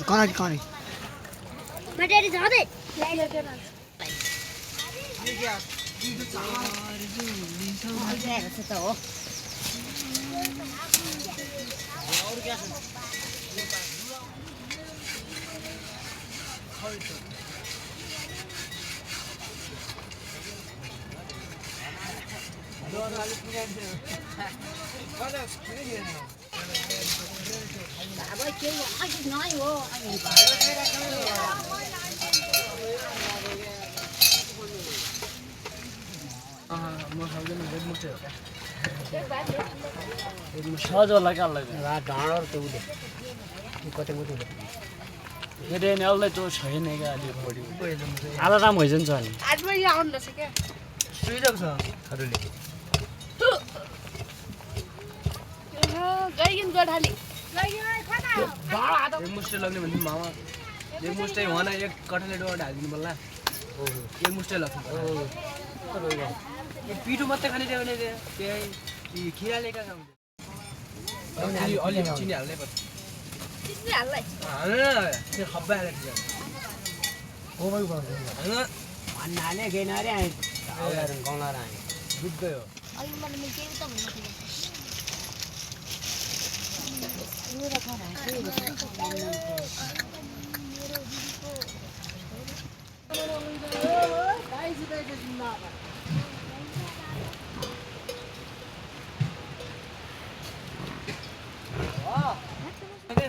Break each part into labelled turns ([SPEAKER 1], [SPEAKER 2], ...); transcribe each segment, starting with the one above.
[SPEAKER 1] कहाँ
[SPEAKER 2] My dad is on it.
[SPEAKER 3] सहजलाई के अल्लाह
[SPEAKER 1] ढाँड त्यो उसले कतै मुटु
[SPEAKER 3] फेरि नि अल्लाह त्यो छैन क्या अलि बढी आलाराम भइन्छ नि
[SPEAKER 2] आज म यहाँ आउनु रहेछ क्या
[SPEAKER 1] सुइरहेको छ खरुले
[SPEAKER 2] गइकिन गोठाली
[SPEAKER 4] एक मुस्टे लग्ने भन्थ्यो मामा एक मुस्टे भन एक कठले डोबाट हालिदिनु पर्ला एक मुस्टे लाग्छ पिठो मात्रै खाने त्यो भने त्यही खिराले कहाँ खान्छ अलि चिनी हाल्नै पर्छ त्यो खब्बा हालेर
[SPEAKER 1] भन्नाले गेनारे आए गाउँला आए
[SPEAKER 4] डुब्दै हो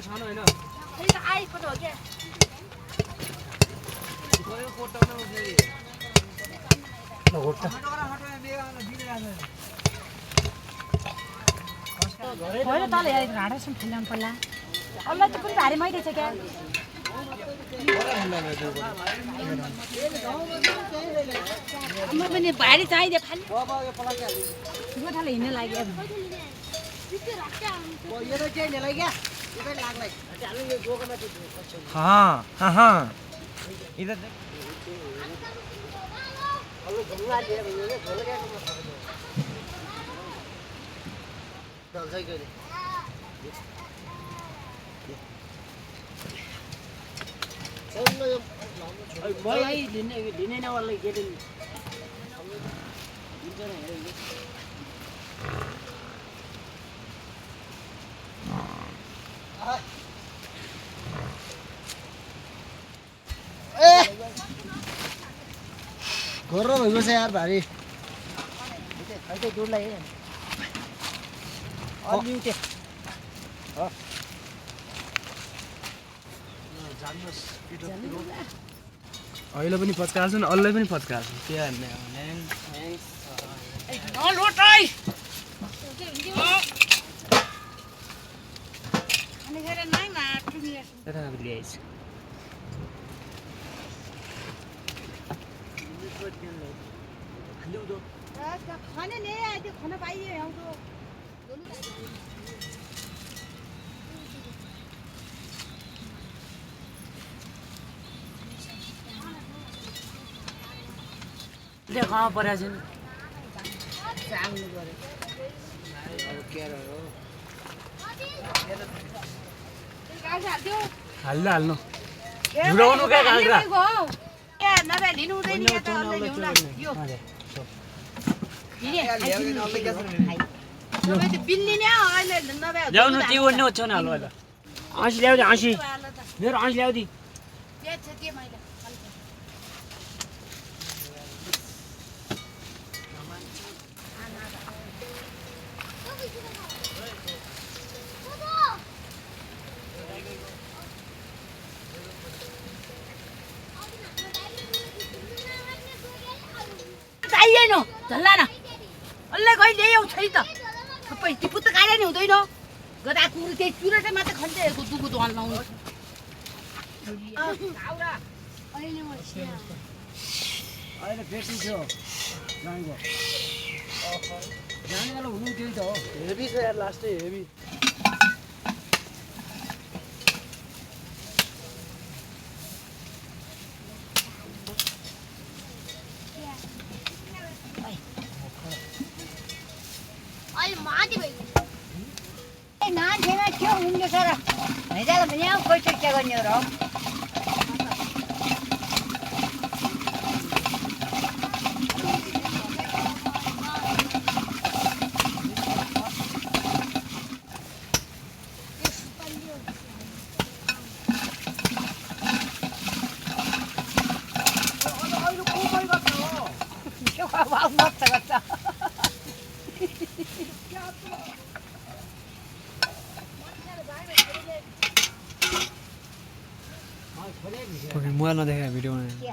[SPEAKER 4] सानो होइन
[SPEAKER 2] आइफोन हो क्या
[SPEAKER 5] होइन तल हेरेको ढाँडासम्म फुल्नु पर्ला अल्लाह त पनि भारी मैदै छ क्या म पनि भारी चाहिदियो खालि गोठाले हिँड्न लाग्यो
[SPEAKER 1] इधर
[SPEAKER 3] मलाई लिने नवालाई के दिन
[SPEAKER 1] गर्रो भइगयो छ यार भारी
[SPEAKER 5] अहिले दुधलाई अलि उठे
[SPEAKER 4] अहिले पनि पत्काल्छु नि अल्लै पनि पत्काल्छु के हान्ने
[SPEAKER 1] ल्याइस्
[SPEAKER 5] खाने नि त्यो खाना पाइयो आउँदो
[SPEAKER 3] ले कहाँ परेको छ नि
[SPEAKER 5] चाङ्नु गरे
[SPEAKER 3] हाल्नु झुराउनु क्या काँक्रा
[SPEAKER 5] ए नभए लिनु हुँदैन यहाँ त अन्त ल्याउला यो सबै त बिल्ली नै अहिले नभए
[SPEAKER 3] ल्याउनु त्यो ओर्ने ओछ्याउ न हाल्नु अहिले आँसी ल्याउँदै आँसी मेरो आँसी ल्याउँदै
[SPEAKER 5] के छ के मैले चाहिएन झल्ला न अलि गइ ल्याउ छै त सबै टिपु त गाडे नि हुँदैन गदा कुकुर त्यही चुरेर मात्रै खन्छ हेर्को दुगु दोकान लाउनु
[SPEAKER 3] अहिले बेसी थियो जानेको जानेवाला हुनु त्यही त हो
[SPEAKER 4] हेभी छ यार लास्टै हेभी
[SPEAKER 5] मान्छेमा के उम्लेछ र हैजाल भने पैसा के गर्ने र
[SPEAKER 4] मोबाइल नदेखेर भिडियो बनाएँ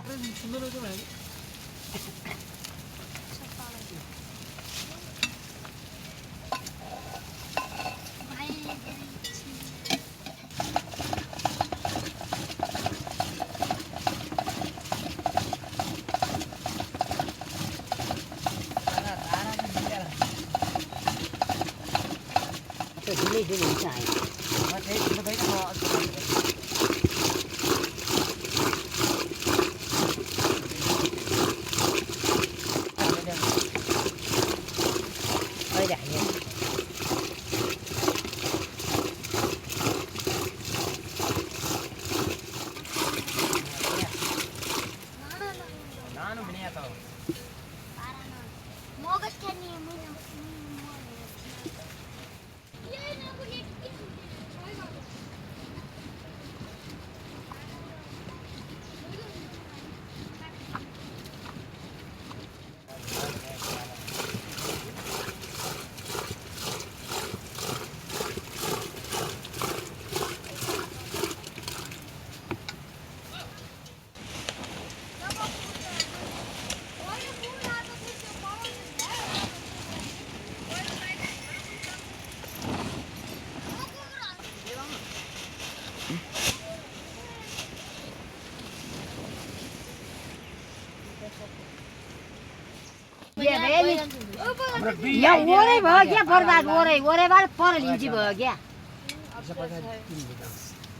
[SPEAKER 4] या ओरै भयो क्या बर्बाद ओरैबाट पर लिन्ची भयो क्या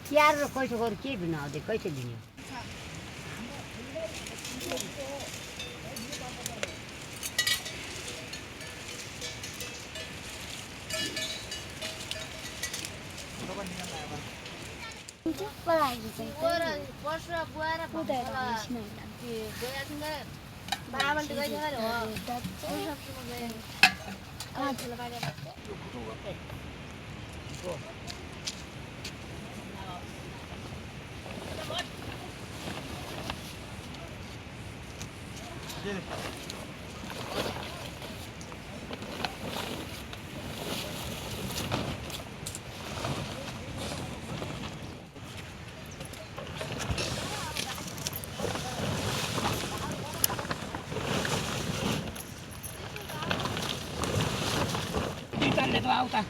[SPEAKER 4] क्यार र पैसा गरौँ के बिना आउँदै कैसे दिने
[SPEAKER 1] Auta.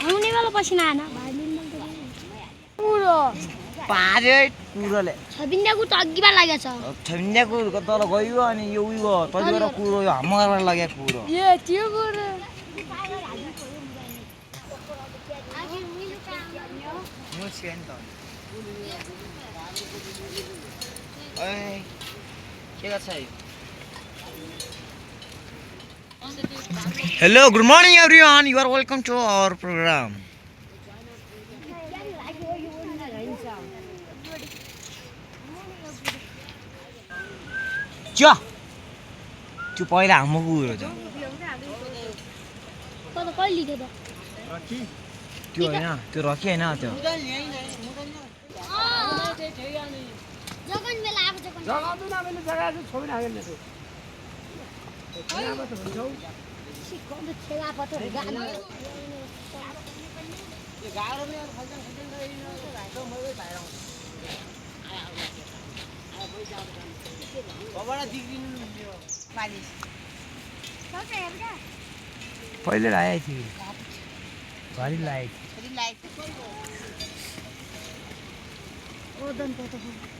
[SPEAKER 2] आउने वाला पसिना आएन पुरो
[SPEAKER 1] पारे कुरोले
[SPEAKER 2] छबिन्दाको त अघिबा लागेको छ
[SPEAKER 1] छबिन्दाको तल गयो अनि यो उयो तलबाट कुरो यो हाम्रोबाट लागेको कुरो
[SPEAKER 2] ए त्यो कुरो
[SPEAKER 1] Hello, good morning everyone. You are welcome to our program. Chưa? Chú पहिला हाम्रो कुरो छ
[SPEAKER 2] कता कहिले लिखे त
[SPEAKER 1] त्यो हैन त्यो रकी हैन त्यो
[SPEAKER 2] जगन मेला आएको छ
[SPEAKER 4] जग्गा त नमिल्ने जग्गा चाहिँ छोडिन हाल्ने त्यो
[SPEAKER 5] कौन ठेला पत्थर गाड़ी
[SPEAKER 4] यो गाडो नै खल्छन् भाइको मैले भाइ आउँछ बबाट दिग्रिनु यो
[SPEAKER 5] पालिस
[SPEAKER 1] पहिले लगाएको थियो घरि लगाएको
[SPEAKER 5] फेरि लाइट ओदन पत्थर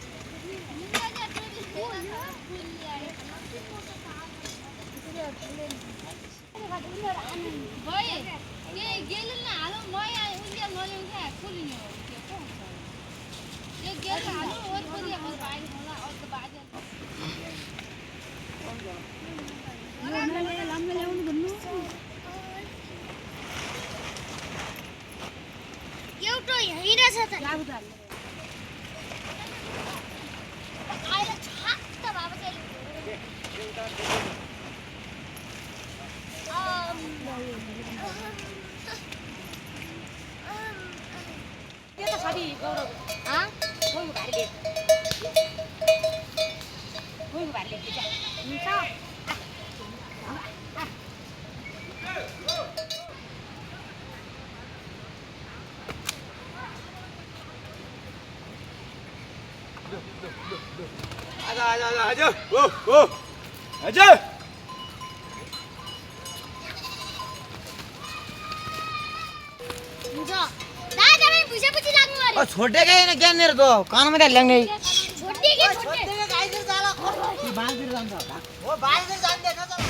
[SPEAKER 2] एउटा हिँडेछ त
[SPEAKER 5] लाबुदा
[SPEAKER 2] आएर छाक्क भएको चाहिँ
[SPEAKER 5] के त साडी गौरव कोही भाइले कोही भाइले हुन्छ
[SPEAKER 4] आजा ओ आजा
[SPEAKER 2] हुन्छ दादा पनि भुसेपछि लाग्नु अरे
[SPEAKER 1] छोडेकै होइन ज्ञानेर त कानमा त ल्याङ्गे
[SPEAKER 2] छोड्दे के छोड्दे
[SPEAKER 4] गाइतिर जाला कि बालतिर जान्छ होला हो बालतिर जान्दैन त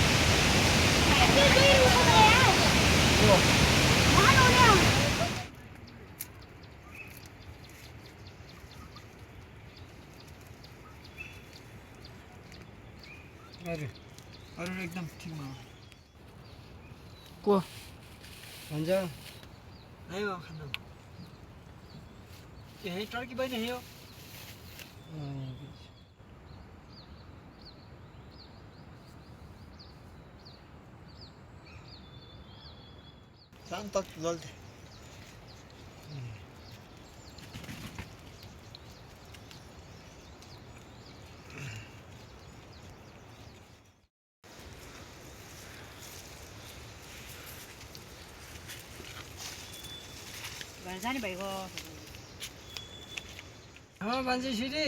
[SPEAKER 4] अरू एकदम ठिकमा
[SPEAKER 1] को
[SPEAKER 4] भन्छ आयो खाना यही टर्की बहिनी हो शांत जल्दी
[SPEAKER 5] जाने भएको
[SPEAKER 4] मान्छे सिटी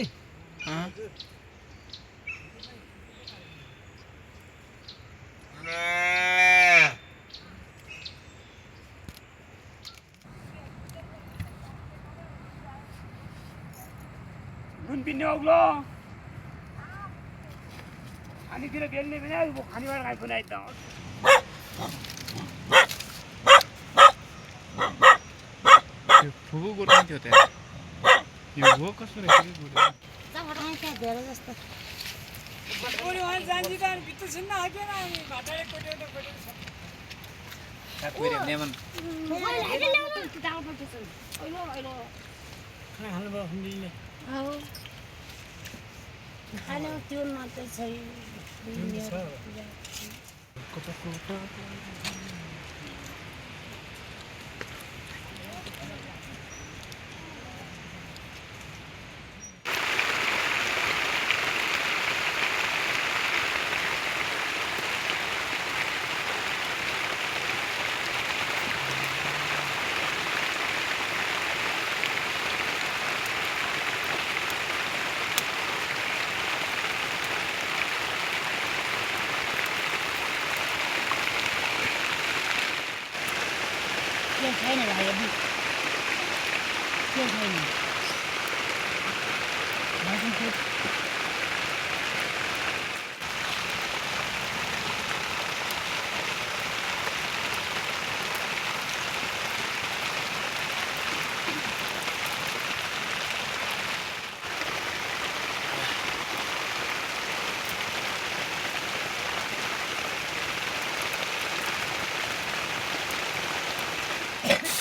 [SPEAKER 3] नुन पिन्ने औलो खानेतिर बेल्ने पनि खानेबाट खाएको नै त
[SPEAKER 6] फुगु गोर्नु थियो त्यहाँ यो हो कस्तो रहेछ कि गोर्नु
[SPEAKER 5] धेरै जस्तो
[SPEAKER 3] ओरे वहाँ जान्जी त भित्र छिन्न हाकेन अनि भाटाले कोटेर
[SPEAKER 6] कोइरे नेमन
[SPEAKER 4] खाना खानु भयो हुँदिले
[SPEAKER 5] खाना त्यो मात्रै छैन छैन भाइ के छैन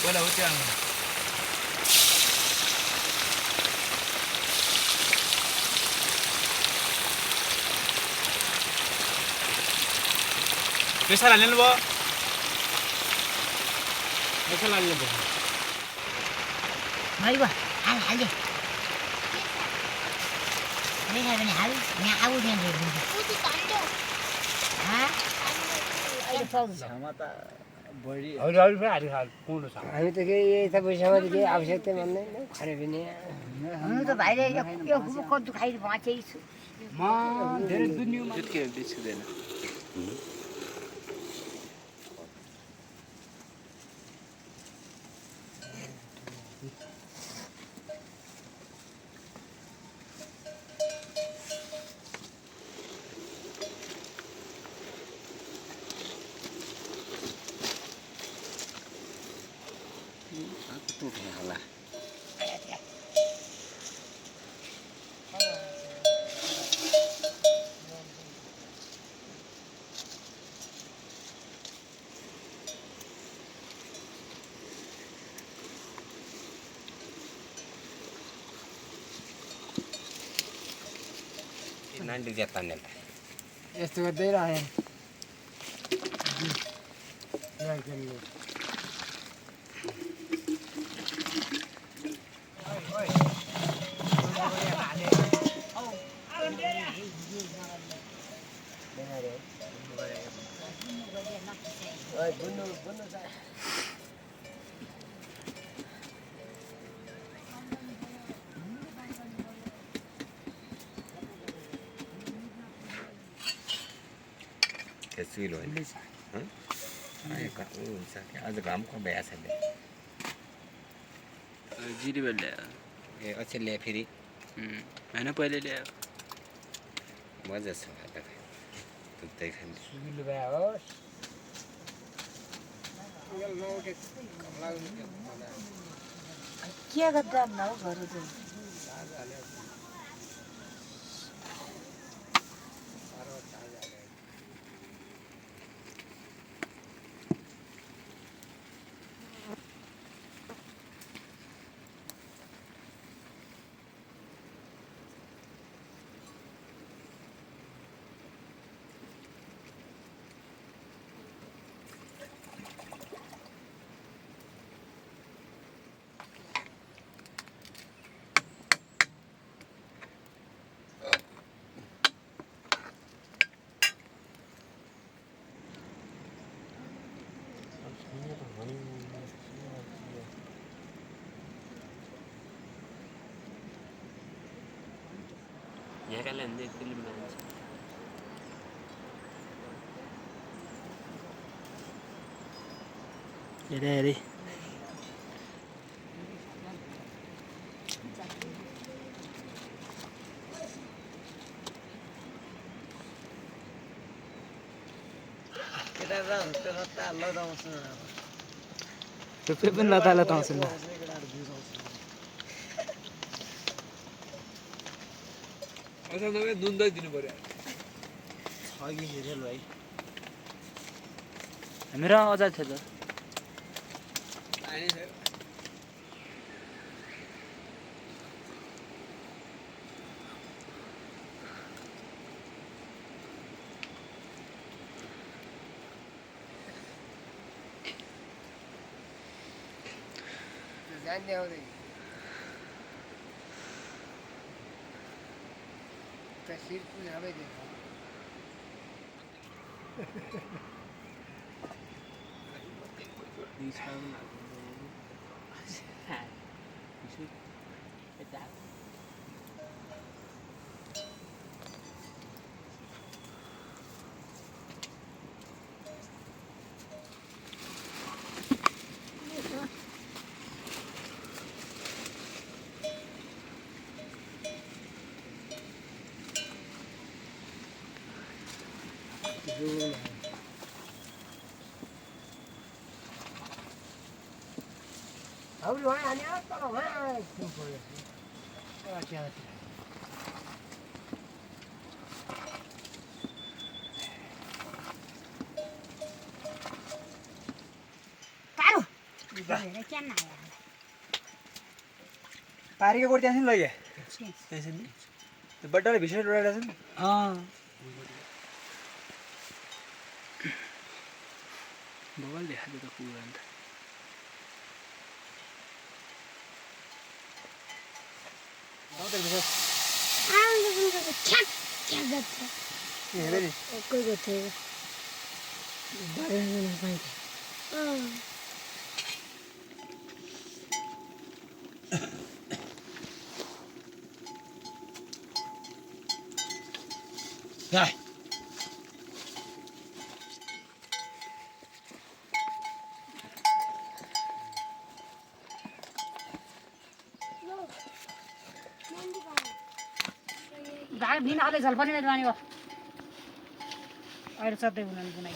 [SPEAKER 6] Wala ho siyang Bisa lanin bo. Bisa lanin bo.
[SPEAKER 5] भाइ बा हाल हाल्यो नि भने हाल यहाँ आउ नि
[SPEAKER 2] उति तान्डो
[SPEAKER 5] हा अहिले पाउँछ
[SPEAKER 1] क्षमता बढी
[SPEAKER 3] अरू अरू पनि हाली खाल कुँडो छ
[SPEAKER 4] हामी त केही यता पैसामा त केही आवश्यकता भन्दैन खाने पनि
[SPEAKER 5] हुनु त भाइले यो कद्दु खाइ बाँचेको छु
[SPEAKER 3] म धेरै दुनियाँमा
[SPEAKER 6] त्यतिकै बिर्सिँदैन
[SPEAKER 1] होला नानी ज्यादा
[SPEAKER 4] यस्तो गर्दै रहे
[SPEAKER 1] सुइलो आज घाम को भ्या छ
[SPEAKER 6] जिरी बेल्ले
[SPEAKER 1] ए अचेल ल्याए फेरि
[SPEAKER 6] होइन पहिले ल्यायो
[SPEAKER 1] मजा छ दुधै खाने
[SPEAKER 4] सुगिलो भए होस्
[SPEAKER 5] के गर्दा न घरु त
[SPEAKER 6] यहाँ का लेंदे फिल्म बनान्छ हेरे हेरे
[SPEAKER 4] थुप्रै पनि लतालत आउँछन्
[SPEAKER 3] नुन दही दिनु पर्यो
[SPEAKER 1] अघि हेरेल भाइ
[SPEAKER 6] मेरो अझै थियो त
[SPEAKER 4] जान्ने आउँदै तस्वीर पनि हाबै देखा अब वहाँ हान्यो तर वहाँ एकछिन पऱ्यो त्यहाँ
[SPEAKER 5] तारो हेरे क्या ना आया
[SPEAKER 4] पारीको कोर्ट त्यहाँ लग्यो त्यो बड्डाले भिसेट उडाएर छ नि
[SPEAKER 6] बगल देखा दे तो पूरा अंत
[SPEAKER 2] छ्याक छ्याक गर्छ
[SPEAKER 4] हेरे नि
[SPEAKER 2] कोही गर्थ्यो
[SPEAKER 4] Rồi.
[SPEAKER 5] भाग भिन अलि झल पनि मेरो नानीको अहिले सधैँ हुनु कुनै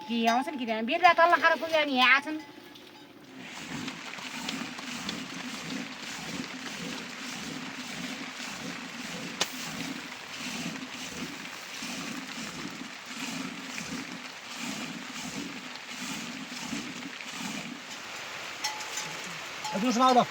[SPEAKER 5] कि आउँछन् कि बिरुवा तल खाएर पुग्यो अनि यहाँ आछन्
[SPEAKER 4] तू सुनाओ लो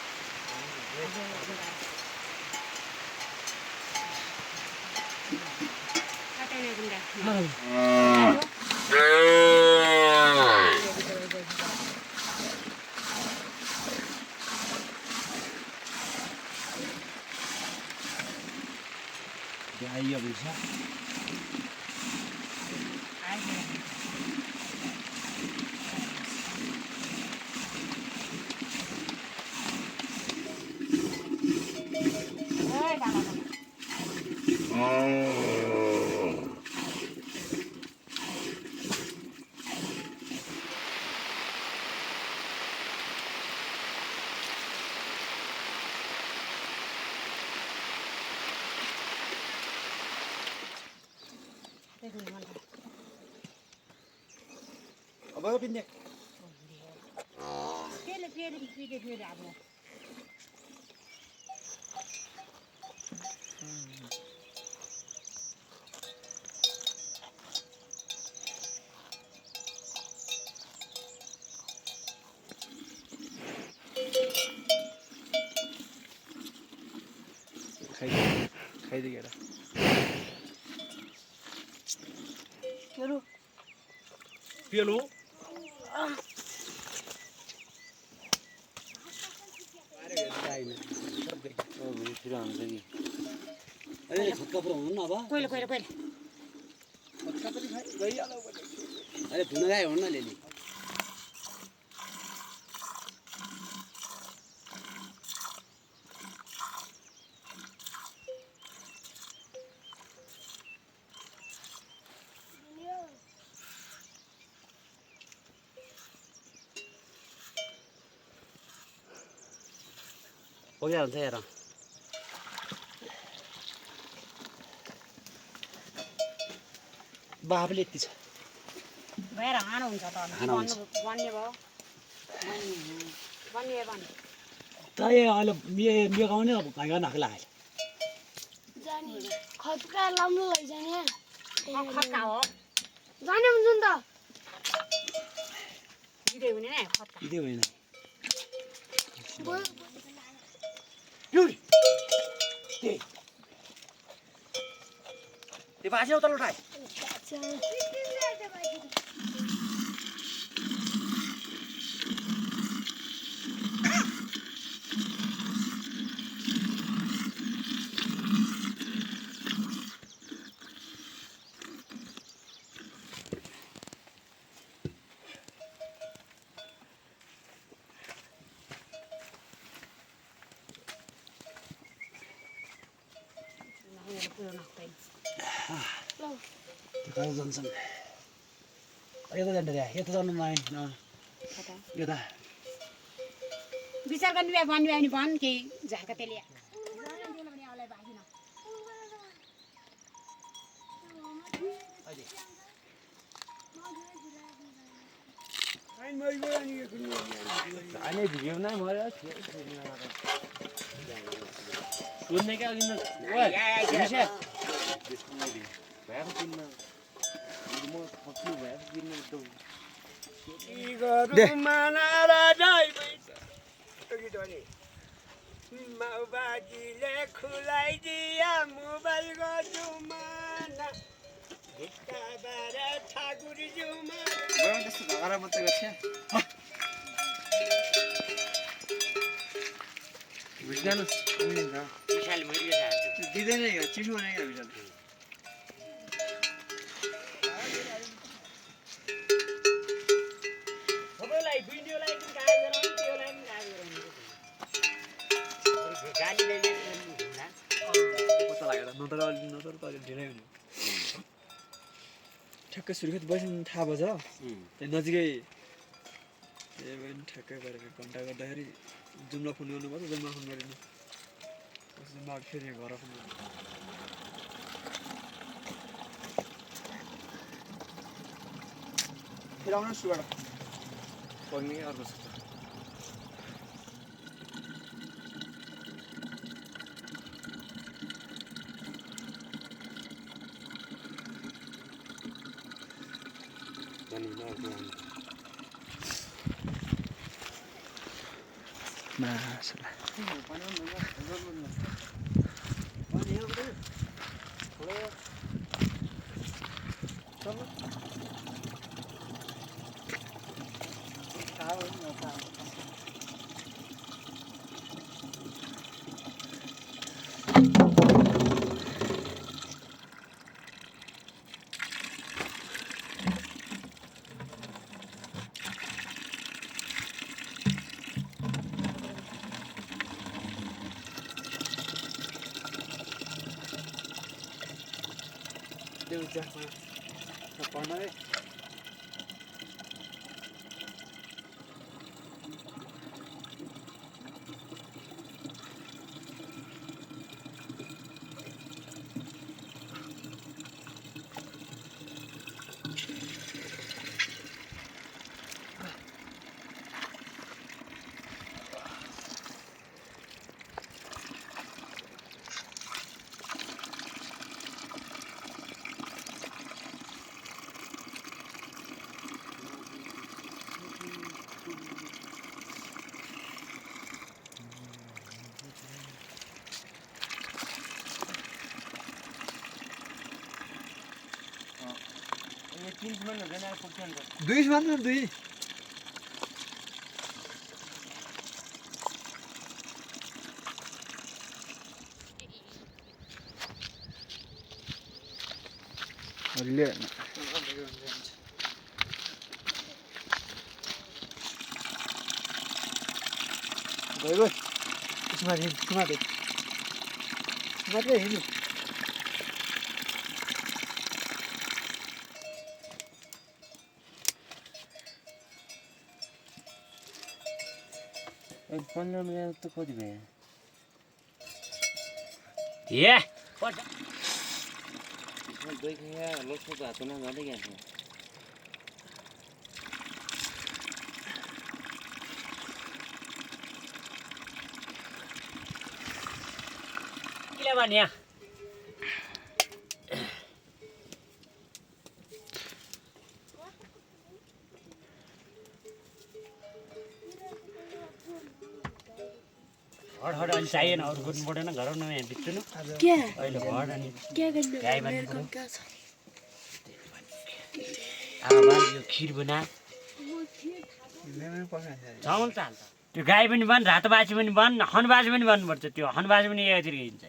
[SPEAKER 4] आइयो बिसा अब पिन्ने
[SPEAKER 5] फेरि अब
[SPEAKER 4] खाइदे केटा पिलो अरे खत्का पुरा हुनु न अब
[SPEAKER 5] पहिलो
[SPEAKER 4] खत्का पनि गइहाल्यो अरे धुन गए हुन न लेली हो गया हुन्छ हेर बाफले यति छ
[SPEAKER 5] भएर हानो हुन्छ त बन्ने भयो बन्ने बन्ने
[SPEAKER 4] त ये अहिले मे गाउने अब घाइगा नाखला आए
[SPEAKER 2] जाने खतका लाम्रो लैजाने
[SPEAKER 5] खट्का हो
[SPEAKER 2] जाने हुन्छ नि त
[SPEAKER 5] दिदै हुने नै खट्का
[SPEAKER 4] इदे होइन
[SPEAKER 2] बोल
[SPEAKER 4] युरी ते बाजे उता लुटाए कहाँ जान्छन् यता जान्छ रे यता जानु नआए यता
[SPEAKER 5] विचार गर्ने भन्ने भने भन् केही झारका तेलिया
[SPEAKER 3] अहिले भिडियो नै मर्यो सुन्ने क्या किन
[SPEAKER 7] माओवादीले खुलाइदिया मोबाइलको जुमाना भित्ताबाट ठाकुरी जुमाना
[SPEAKER 1] त्यस्तो झगडा मात्रै गर्छ
[SPEAKER 6] विज्ञान
[SPEAKER 7] विशाल मरिरहेको
[SPEAKER 1] दिँदैन चिठो बनाइरहेको विशाल
[SPEAKER 4] धेरै हुने ठ्याक्कै सुर्खेत बस्नु थाहा भयो त्यहाँ नजिकै त्यही भएर ठ्याक्कै गरेर घन्टा गर्दाखेरि जुम्ला फोन गर्नुपर्छ जुम्ला फोन गरिनु जुम्ला फेरि घर फोन गर्नु फेरि आउनु सुबाट
[SPEAKER 7] पर्ने अर्को छ
[SPEAKER 4] मासला पढ्न रे दुई मात्र दुई ले गयो गयो मात्रै हिँड्नु
[SPEAKER 7] पन्ध्र मिनट त कति भयो दुई खाया लोकको हातमा गर्दै गएको
[SPEAKER 3] किन भन्या हड अलि चाहिएन अरू गर्नु पर्दैन घरमा यहाँ बित्नु अहिले हड अनि गाई बाँध्नु यो खिर बना चामल त हाल्छ त्यो गाई पनि बन रातो बासी पनि बन हनबासी पनि बन्नुपर्छ त्यो हनबासी पनि एकतिर हिँड्छ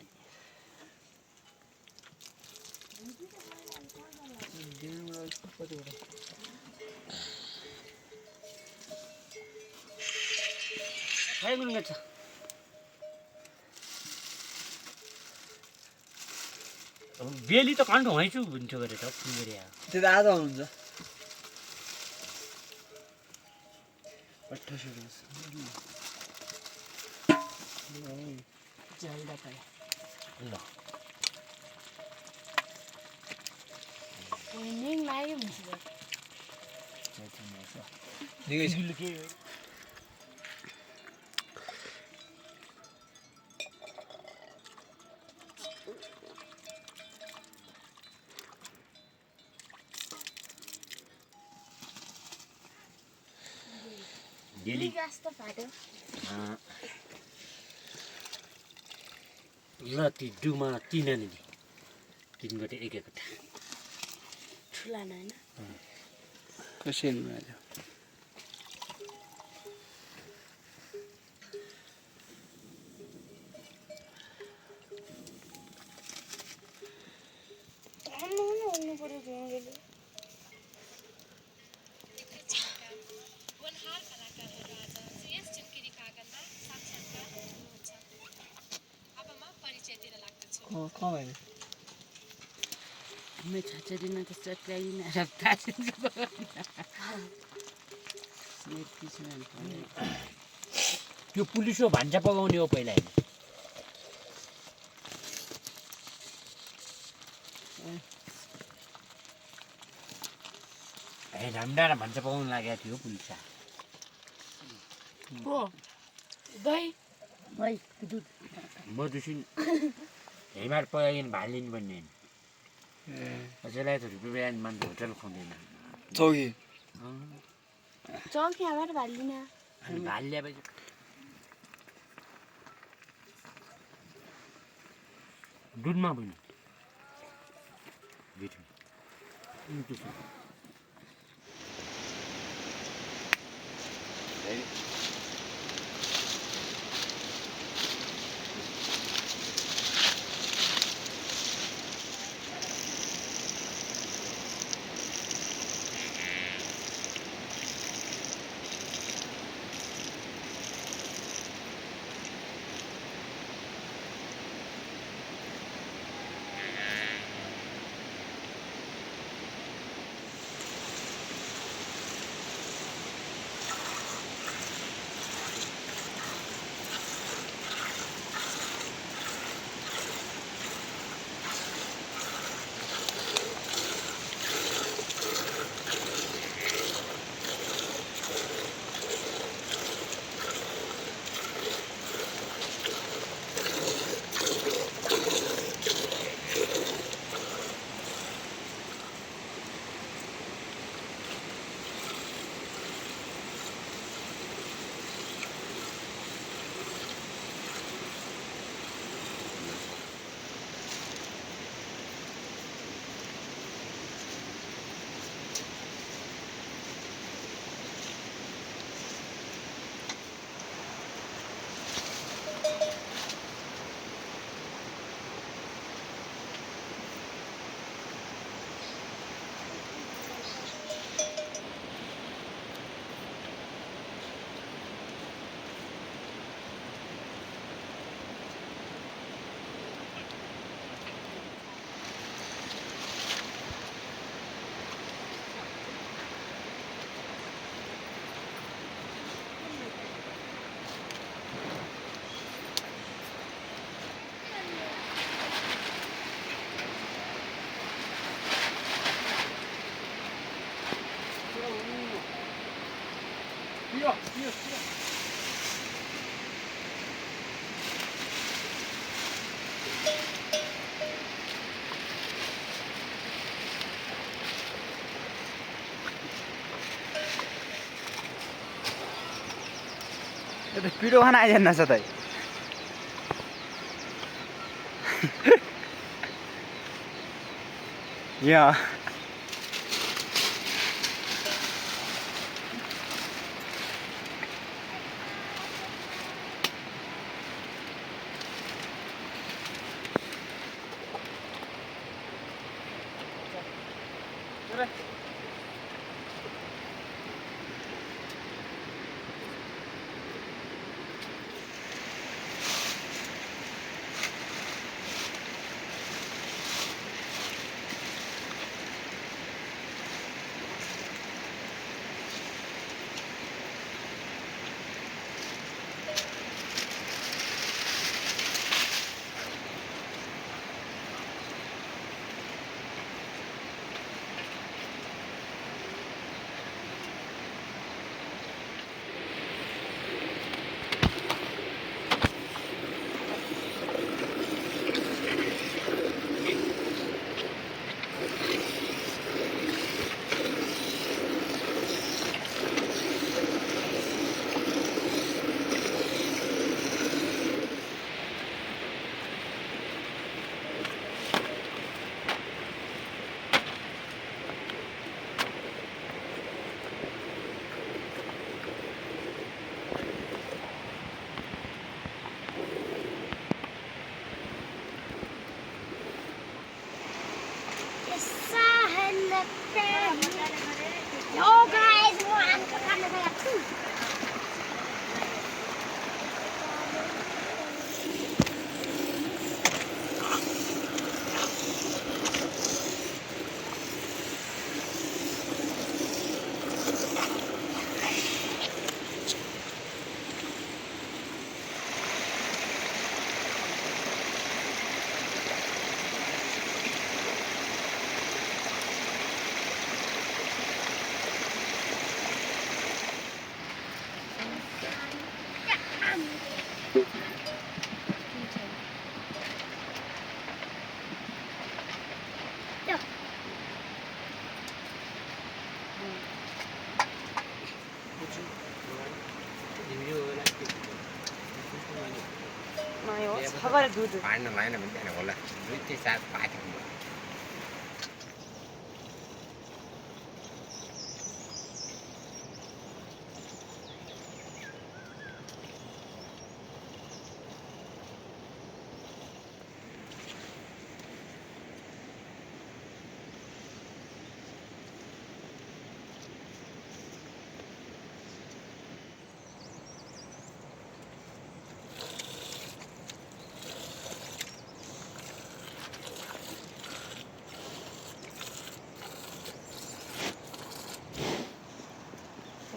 [SPEAKER 3] बेली त कन्ट हुँइछु हुन्थ्यो गरे त फुल गरे
[SPEAKER 4] त्यो त आधा हुन्छ 28
[SPEAKER 3] ल ती डुमा तीन नि तीन गते एक एक
[SPEAKER 2] ठुला हैन
[SPEAKER 4] कसैले मार्यो
[SPEAKER 5] मैं छचरीमा त चक्राइन रफ्तार
[SPEAKER 3] त्यो पुलिसो भान्सा पकाउने हो पहिला होइन ए रामडाँडा भान्सा पकाउनु लागेको थियो पुलिस
[SPEAKER 5] को दही भाइ दुध
[SPEAKER 3] म दुसिन हेमार पकाइकन भात लिनु पर्ने कसैलाई त रुपियाँ बिहान मान्छे होटल खुवाउँदैन
[SPEAKER 4] चौकी
[SPEAKER 2] चौकी हावार भालिन
[SPEAKER 3] अनि भात ल्याएपछि दुधमा पनि
[SPEAKER 1] त्यो त पिरो खान आइजान्न छ त यहाँ
[SPEAKER 2] 사과를 넣어도
[SPEAKER 7] भाँड्न लाएन भने त्यहाँ होला 2-3 पाकेको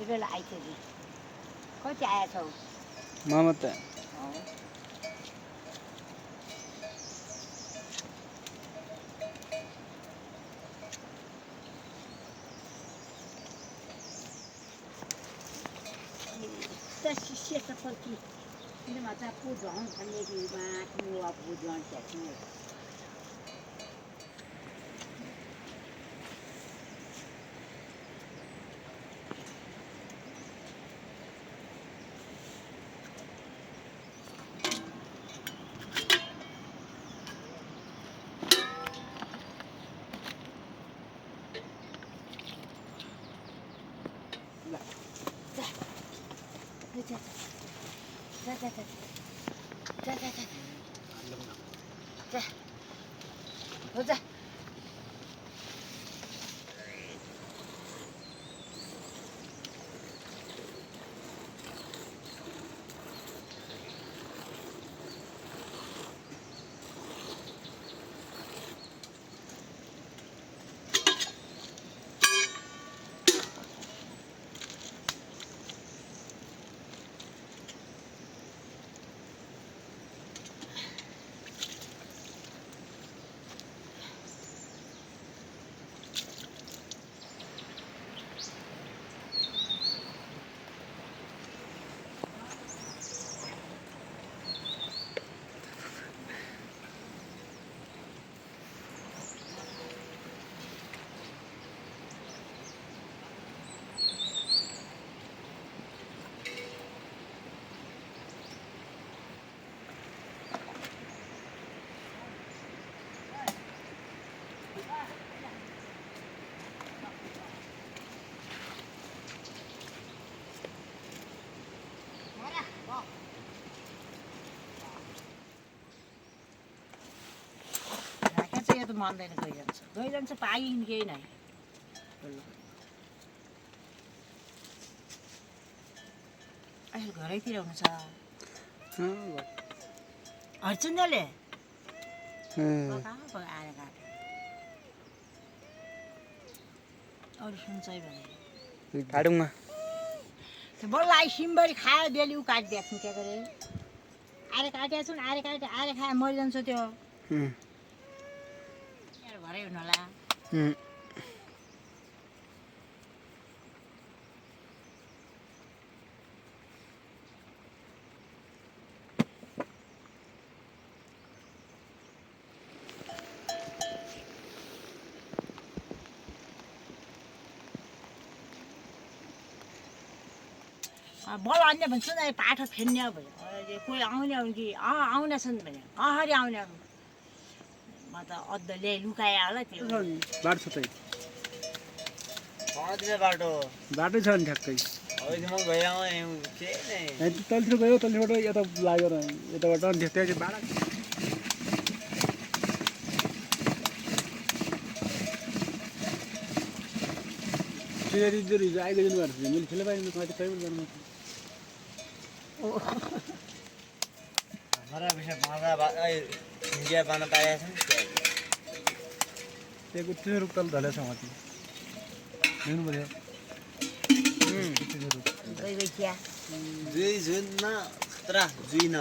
[SPEAKER 5] कोही बेला आइथ्यो नि कति आएछौ
[SPEAKER 4] मामा त
[SPEAKER 5] शिष्य सफलकी किनभने चाहिँ पुजन भन्ने कि माथि पुजन चाहिँ जा त मान्दैन गइ जान्छ पाइन् केही नै अहिले घरैतिर हुनुहुन्छ हर्चुन्दले आएर काट्यो अरू सुन्छ भने
[SPEAKER 4] काटौँमा
[SPEAKER 5] बल्ल आई सिमबरी खायो बेलु काटिदिएको छु क्या गरे आएर काटेको छु आएर खायो मरिजान्छ त्यो घरै हुनु होला बल अन्य भन्छु नि पाठो फेर्ने भयो कोही आउने कि आउनेछन् भने कहरी आउने म त अद्ध ल्याइ लुकाए होला त्यो
[SPEAKER 4] बाटो छ त बाटो छ नि ठ्याक्कै तलतिर गयो तलतिरबाट यता लाग्यो र यताबाट त्यहाँ चाहिँ बाटो हिजो आइदिनु भएको थियो मैले ठुलो पाइनु कति कहिले गर्नु
[SPEAKER 1] हमारा विषय इंडिया पाना पाया छ
[SPEAKER 4] त्यहाँको त्यो रुख तल ढलेछ माथि हेर्नु पर्यो
[SPEAKER 1] जुई जुन न खतरा जुई न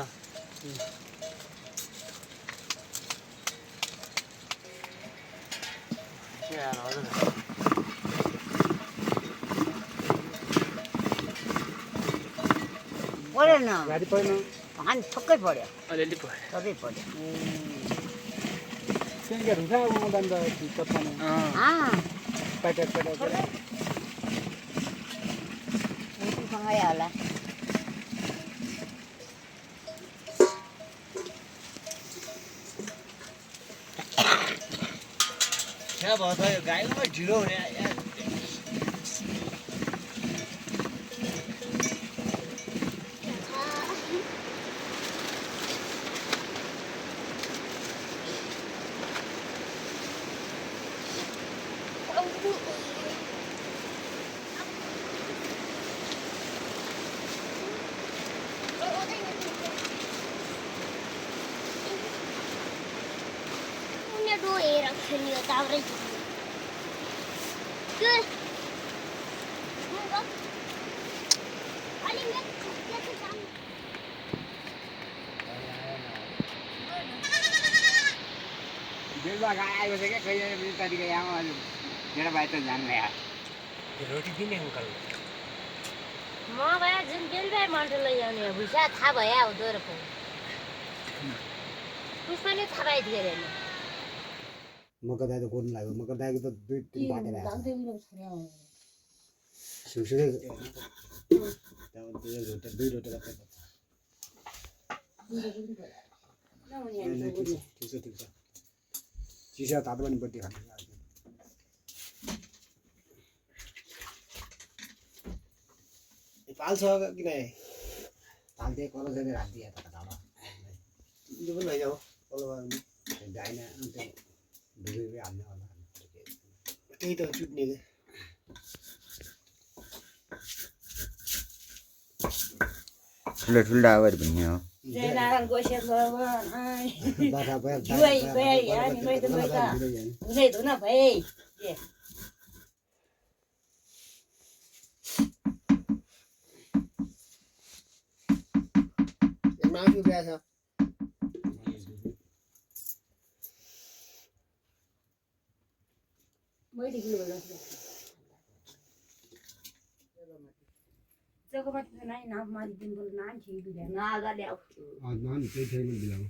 [SPEAKER 5] बोले न
[SPEAKER 4] गाडी पहिलो
[SPEAKER 5] पानी ठक्कै पर्यो
[SPEAKER 4] अलिअलि भयो
[SPEAKER 5] सधैँ पर्यो
[SPEAKER 6] त्यहाँका रुखा उमाउँदा नि त कत्तामा प्याकेट
[SPEAKER 5] सँगै होला
[SPEAKER 1] क्या भयो त यो गाईमा ढिलो हुने यार
[SPEAKER 3] बेलुका आएको छ क्या कहिले तरिका यहाँ अहिले मेरो भाइ त जान्ने यार
[SPEAKER 7] रोटी किन अङ्कल
[SPEAKER 2] म भए जुन बेलुका मन्टो लैआउने भुइँसा थाहा भयो हुँदो रहेछ पुष्पले थाहा पाइदियो अरे
[SPEAKER 8] मकर दाइ त कोर्नु लाग्यो मकर दाइको त 2-3 बाटे लाग्यो सुसुकै दुई रोटी राख्दै ठिक छ चिसो तातो पनि बत्ती खानु पाल्छ किन पाल्दै कल चाहिँ राखिदिए त दामा यो पनि लैजाऊ कल गाईमा डुबी हाल्ने होला त्यही त चुट्ने
[SPEAKER 9] ठुलो ठुलो डाबर भन्ने हो
[SPEAKER 5] जयनारायण गोसेर
[SPEAKER 8] बाटा भयो
[SPEAKER 5] धुनै धुन भए
[SPEAKER 8] मासु बिहा छ
[SPEAKER 5] मैले किलो होला जगमा नाइ नाम मारी दिन बोल नाम छी बिया ना गा ल्याउ
[SPEAKER 8] नान त्यही छैन बिलाउ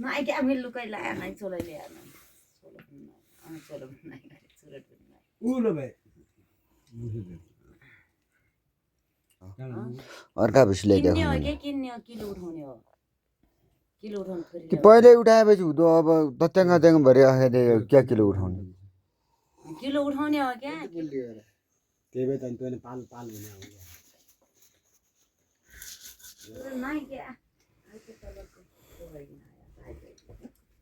[SPEAKER 5] नाइ क्या मिल लुकै लाया नाइ चोलै ल्याया नाइ चोलो नाइ चोलो
[SPEAKER 8] उ ल भाइ
[SPEAKER 9] अर्का भिसले
[SPEAKER 5] किन्ने हो के किन्ने हो किलो उठाउने हो किलो उठाउनु थोरै
[SPEAKER 9] कि पहिले उठाएपछि हुँदो अब तत्याङ तत्याङ भरे आखे क्या किलो उठाउने
[SPEAKER 5] किलो उठाउने हो क्या
[SPEAKER 8] त्यही भए त तैँले पाल पाल भने आउँछ
[SPEAKER 5] नाइ क्या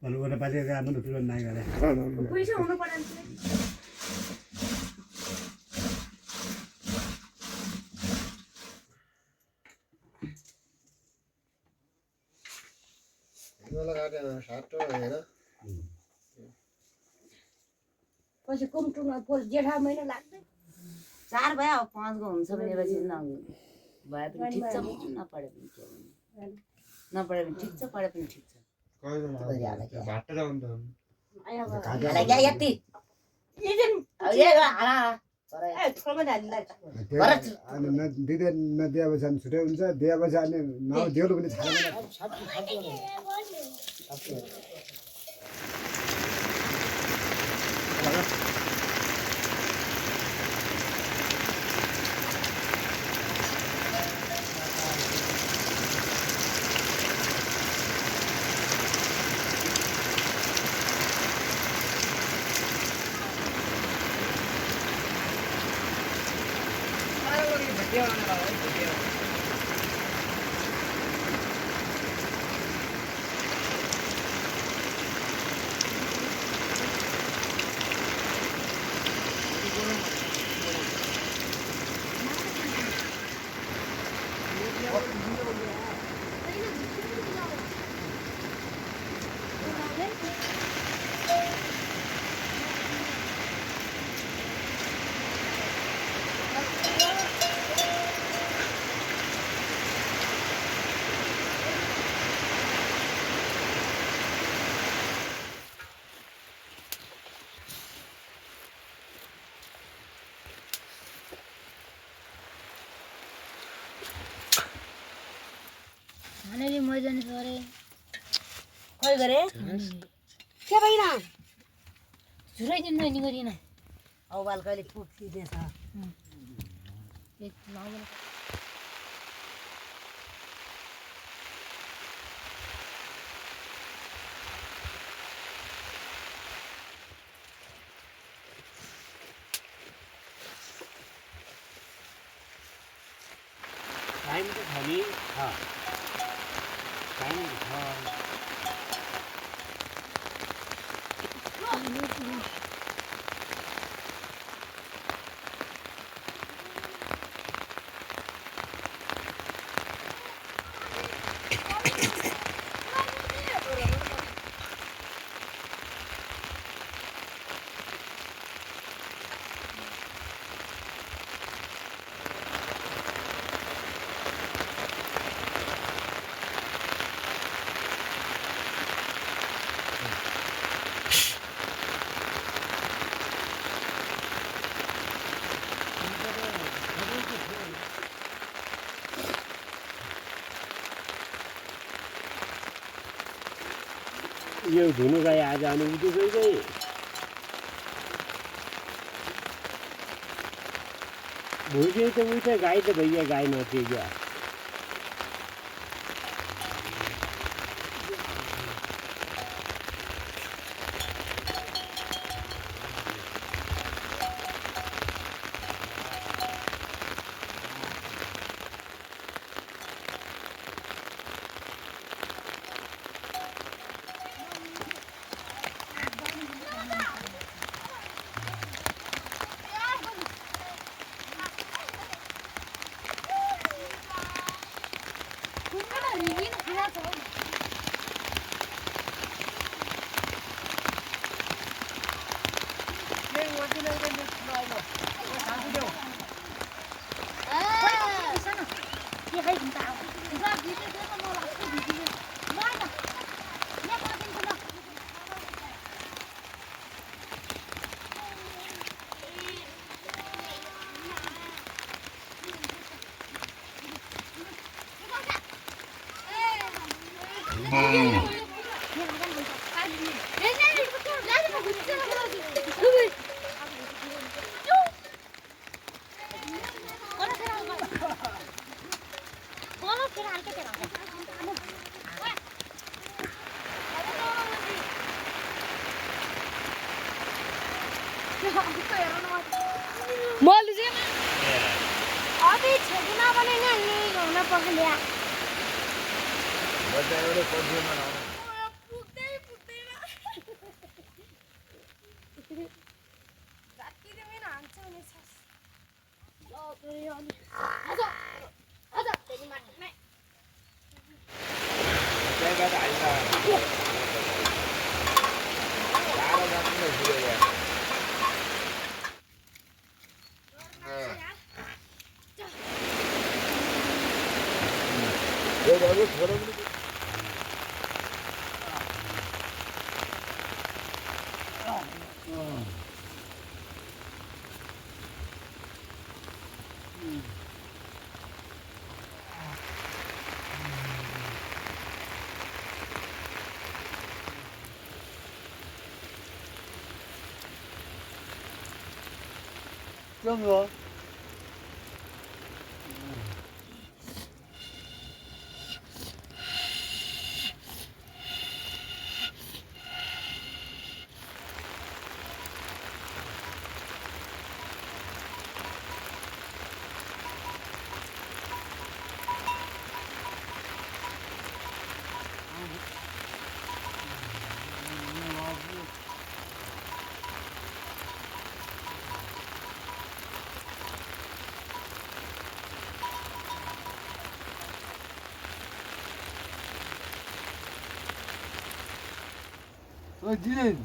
[SPEAKER 8] अनि ओटा पाले राम्रो तुरन्त नाइ गरे
[SPEAKER 5] पैसा हुनु पर्यो पछि कुमटुङमा जेठा महिना लाग्दै 4 भयो 5 गो हुन्छ भने पछि भए पनि ठिक छ नपढे पनि के नपढे पनि ठिक छ पढे पनि ठिक छ यति
[SPEAKER 8] नदिएपछि छुट्टै हुन्छ दिएपछि अनि नदिएको पनि छैन
[SPEAKER 2] भनेरी मैदानी गरे
[SPEAKER 5] खोइ गरे
[SPEAKER 2] के भइना झुराइदिनु नि गरिन
[SPEAKER 5] औ बाल कहिले पुग्दिनेछ
[SPEAKER 2] एक लाउन
[SPEAKER 3] टाइम त छ नि टाइम छ यो धुनु गाई आज आने उठेकै चाहिँ भुइँ त उठ्यो गाई त भइगयो गाई नथियो क्या
[SPEAKER 2] मैले चाहिँ अबे छेदना बनेने नहीं होना पकड़िया
[SPEAKER 9] Chưa rồi. Ôi, đi lên.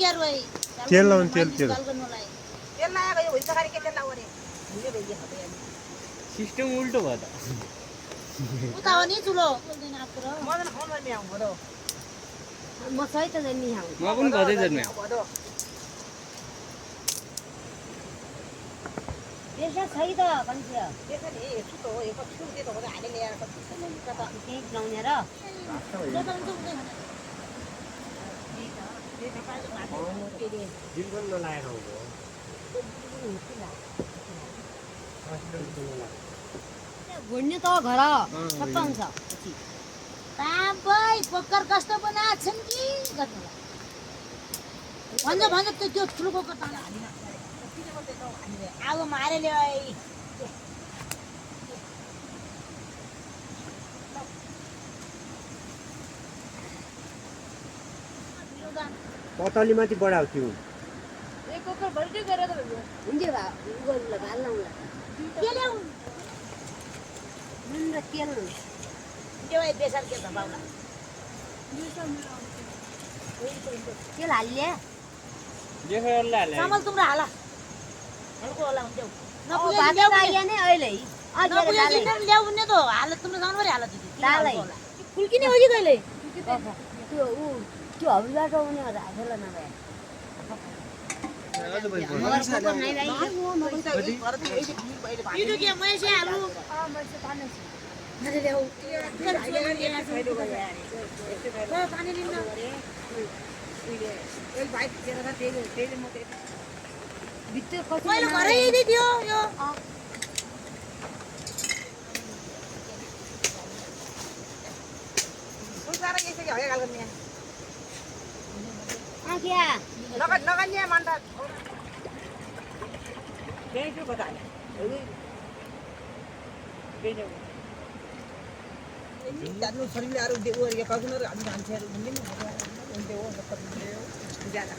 [SPEAKER 2] Kyar भाइ
[SPEAKER 6] तेल लाउनु तेल तेल
[SPEAKER 2] गाल गर्नुलाई
[SPEAKER 5] तेल लगाएको यो हुन्छ खाली के तेल लगाऊ अरे भुल्यो भइयो खबै
[SPEAKER 7] सिस्टम उल्टो भयो त
[SPEAKER 2] उता हो नि चुलो बोल्दैन आएको र
[SPEAKER 5] म त खाउँ नि आउँ भदो
[SPEAKER 2] म सही त नि हाउ
[SPEAKER 7] म पनि गर्दै जन्मे
[SPEAKER 5] भदो
[SPEAKER 2] पेसा छै त कन्सिया
[SPEAKER 5] त्यसो नि छुटो हो यो कति छुटे त हो हाले ल्याएर कति कता
[SPEAKER 2] केही लाउने र
[SPEAKER 7] जिल पनि नलाएर हो
[SPEAKER 2] घुड्ने त घर सबै हुन्छ ताबै पक्कर कस्तो बनाछन् कि भन्छ भन्छ त्यो ठुलो कता हालिन
[SPEAKER 5] आगो मारे ल्याइ
[SPEAKER 7] पतली माथि बढाउ त्यो
[SPEAKER 2] एक कुकर भल्टी गरेर त हुन्छ बा उगोला भाल लाउला के ल्याउ नुन र तेल
[SPEAKER 5] त्यो बेसार के धपाउला
[SPEAKER 2] तेल हाल्ले
[SPEAKER 7] देखेरले हाले
[SPEAKER 5] चामल तुम्रो हाला हल्को होला हुन्थ्यो
[SPEAKER 2] भात लाग्यो नि अहिले
[SPEAKER 5] ल्याउने त हालत तुम्रो जानवरै हालत
[SPEAKER 2] दालै फुल्किने हो कि कहिले त्यो ऊ त्यो हबिबाट आउने राखेला नभए
[SPEAKER 5] यो के मैसे हालु पानी लिन्न एक भाइ तेरो त तेले म
[SPEAKER 2] भित्र कति
[SPEAKER 5] मैले घरै दियो यो सुसारा के के हगे गाल गर्ने
[SPEAKER 2] आख्या
[SPEAKER 5] नगन्ने मान्दा त्यही त्यो कता जानु शरीरले अरु देउ अरे कगुनर हामी मान्छेहरु भन्ने नि हुन्थे हो कति ज्यादा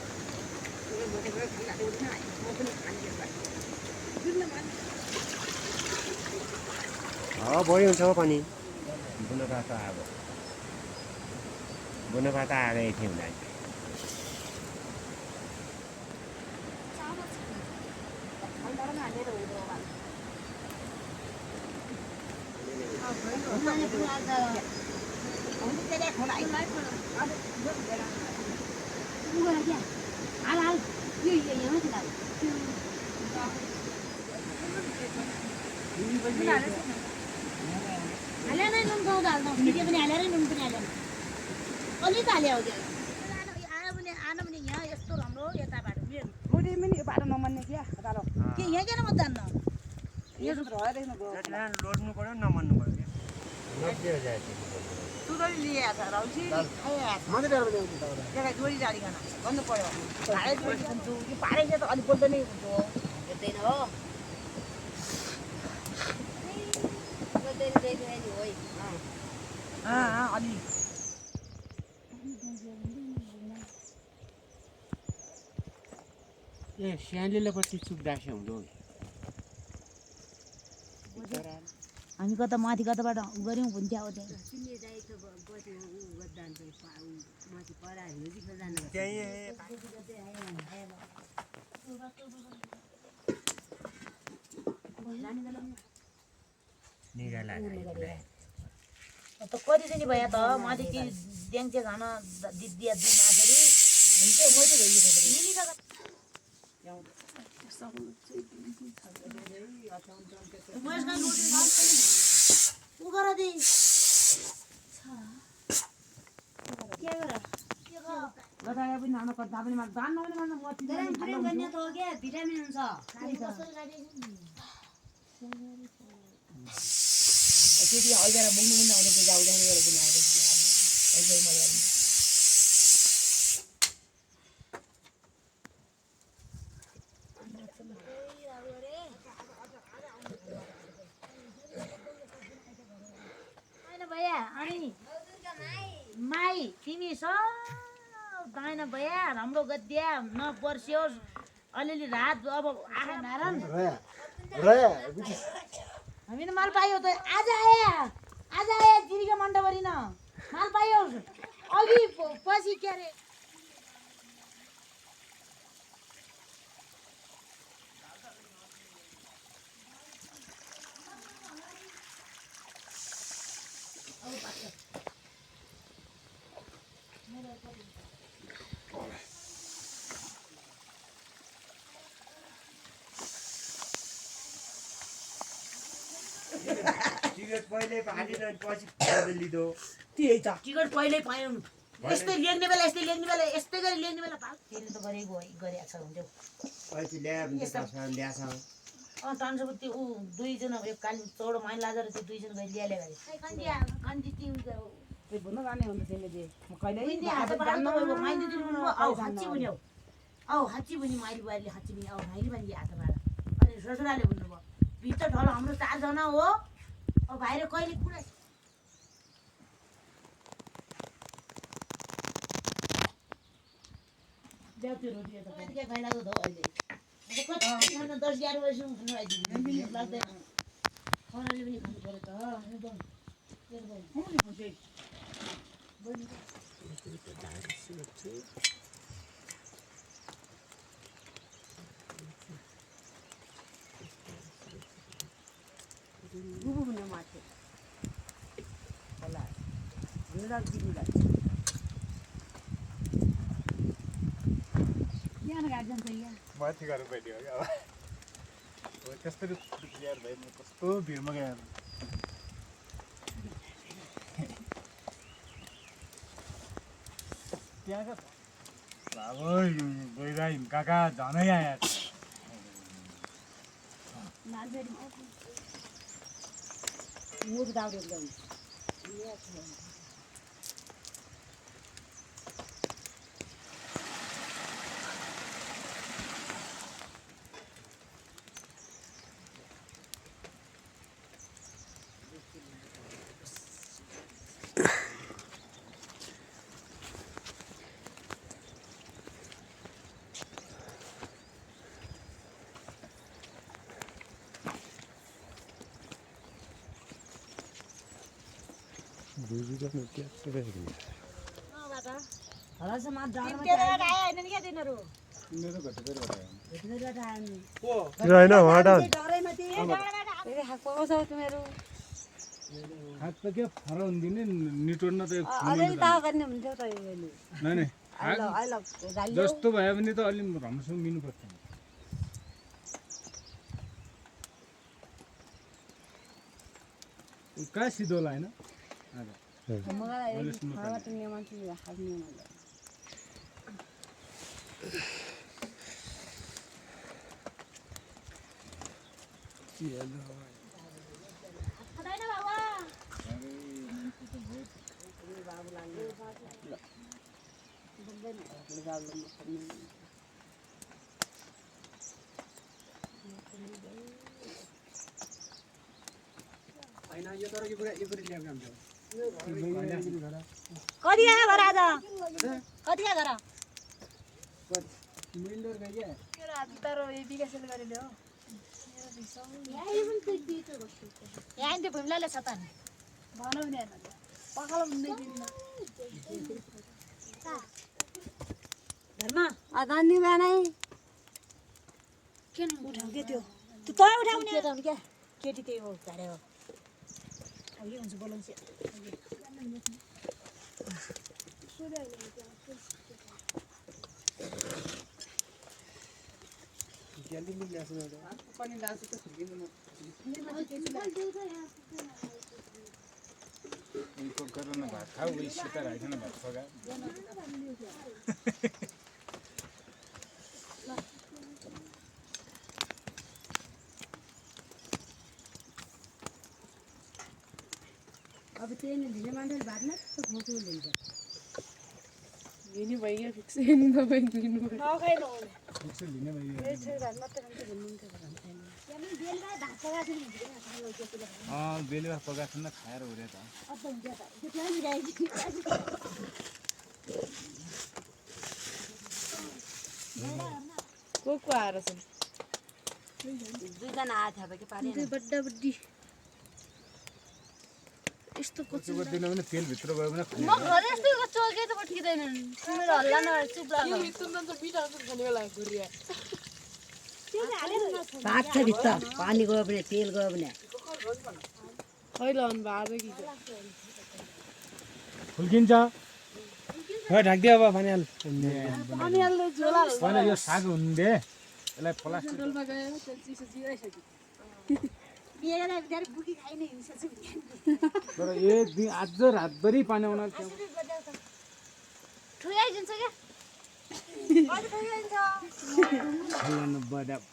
[SPEAKER 7] बढी हुन्छ पनि बुनपात अब बुनपात आएकै थियो हुँदा
[SPEAKER 2] हाले नै नुन खाउँदा हाल्दा मिठे पनि हालेर नुन पनि हालेर अलि त हाल्यो
[SPEAKER 5] आन पनि यहाँ यस्तो राम्रो यताबाट रोटी पनि बाटो नमान्ने क्या तालो के यहाँ किन म जान्न यो
[SPEAKER 7] लोड्नु पर्यो नमान्नु पर्यो
[SPEAKER 5] सुदरी लिएछ राउसी मात्रै डर बजाउँछु त्यहाँ जोडी जाडिकन भन्नु पर्यो भाडै जोडी खान्छु कि भाडै चाहिँ त अलिक बोल्दै नै हुन्छ
[SPEAKER 2] हेर्दैन हो
[SPEAKER 5] अलि
[SPEAKER 7] ए स्यान्डीले पछि चुक्दासे हुँदो
[SPEAKER 2] हामी कता माथि कताबाट गऱ्यौँ हुन्थ्यो अब त्यहाँ
[SPEAKER 5] त कति चाहिँ भयो त माथि कि ड्याङ्चे खान दिदिया दिदी नाखेरि हुन्थ्यो मैले भइयो
[SPEAKER 2] भिटामिन हुन्छ
[SPEAKER 5] त्यति हल्केर बोक्नु पनि आउँदैछ जाउँदैन पनि आउँदैछ
[SPEAKER 2] भैया अनि माई तिमी दाइन भैया राम्रो गद्या नपर्स्योस् अलिअलि रात अब आँखा नारायण हामीले माल पायो त आज आया जिरीको मण्डपरिन माल पायो अघि पछि के अरे
[SPEAKER 8] टिकट पहिले फालेर पछि बदलिदो
[SPEAKER 2] त्यही त टिकट पहिल्यै पायौँ यस्तै लेख्ने बेला यस्तै गरी लेख्ने बेला फेरि त गरेको गरेको छ हुन्थ्यो
[SPEAKER 8] पछि ल्यायो भने त्यसमा ल्याछ
[SPEAKER 2] ट्रान्सफर त्यो ऊ दुईजना यो काली चौडो माइन लाजेर त्यो दुईजना गरी ल्याले गरे
[SPEAKER 5] भन्न जाने हुन्छ तिमीले कहिले
[SPEAKER 2] हाच्ची पनि माइली बुहारीले हाच्ची पनि आऊ भाइले पनि हात बाँड अनि ससुराले भन्नुभयो भित्र ढल हाम्रो 4 जना हो अब भाइले कहिले कुरा त्यो रोटी त के खाइलाको त अहिले 10-11 वर्ष खानु आइदिनु लाग्दैन खानाले पनि खानु पर्यो त एकदम
[SPEAKER 6] माथि गएर बैठ्यो क्या अब त्यस्तै यार भाइ कस्तो भिडमा गयो त्यहाँका अब गइरह्यौँ काका झनै आयो हात त के फराउनु दिने निटोड्न त जस्तो भयो भने त अलि राम्रोसँग मिल्नुपर्छ कहाँ सिधो होला होइन केटी त्यही हो झाडे हो अब के हुन्छ बोलाउँछ भात खाऊ सीता राखेन भात पका
[SPEAKER 5] अब त्यही लिने मान्छेले भातमा त खोक्नु लिन्छ
[SPEAKER 10] लिने भइयो फिक्स लिनु तपाईँ लिनु
[SPEAKER 6] फिक्स लिने भइयो बेलुका पकाएको छैन खाएर उड्यो त
[SPEAKER 10] को आएर छन्
[SPEAKER 5] दुईजना आएको थियो कि पानी
[SPEAKER 10] बड्डा बड्डी यस्तो
[SPEAKER 6] कच्चो दिन भने तेल भित्र गयो भने
[SPEAKER 10] म घरे यस्तो चोके त पठिदैन तिम्रो हल्ला न चुप लाग यो भित्र त बिटा खाने बेला घुरिया
[SPEAKER 5] भात छ भित्र पानी गयो भने तेल गयो भने
[SPEAKER 10] खैला अन भात कि
[SPEAKER 6] फुल्किन्छ हो ढाक्दियो अब पानी हाल
[SPEAKER 10] पानी हाल्नु झोला
[SPEAKER 6] पहिला यो साग हुनु दे यसलाई प्लास्टिक
[SPEAKER 10] होटलमा गयो चिसो जिराइसक्यो
[SPEAKER 6] तर एक दिन आज रातभरि पानी आउन
[SPEAKER 10] ठुयाइदिन्छ क्या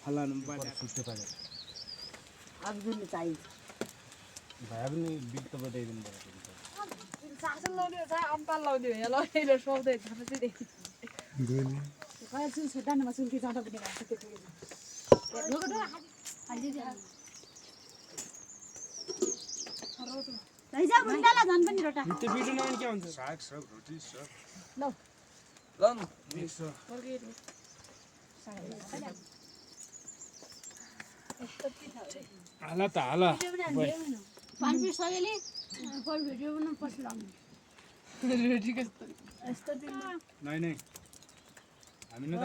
[SPEAKER 6] फलानु बडा सुत्ते पारे
[SPEAKER 5] अब जुन चाहिन्छ
[SPEAKER 6] भए पनि बिल त बताइदिनु पर्यो
[SPEAKER 10] शासन लाउने अम्पाल लाउने हो ल अहिले सोध्दै थाहा चाहिँ देखि
[SPEAKER 2] कहिले सुन छोटानमा सुन्थी जाँदा पनि भन्छ लैजा बुन्दालाई झन् पनि रोटा
[SPEAKER 6] त्यो बिटो नआउनु के हुन्छ साग सब रोटी सब
[SPEAKER 2] ल
[SPEAKER 1] ल न
[SPEAKER 6] मिक्स हाला त हाला
[SPEAKER 10] पानी पिस सकेले फल भिडियो बनाउनु पछि लाउने रेडी कस्तो यस्तो दिन
[SPEAKER 6] नै नै हामी न त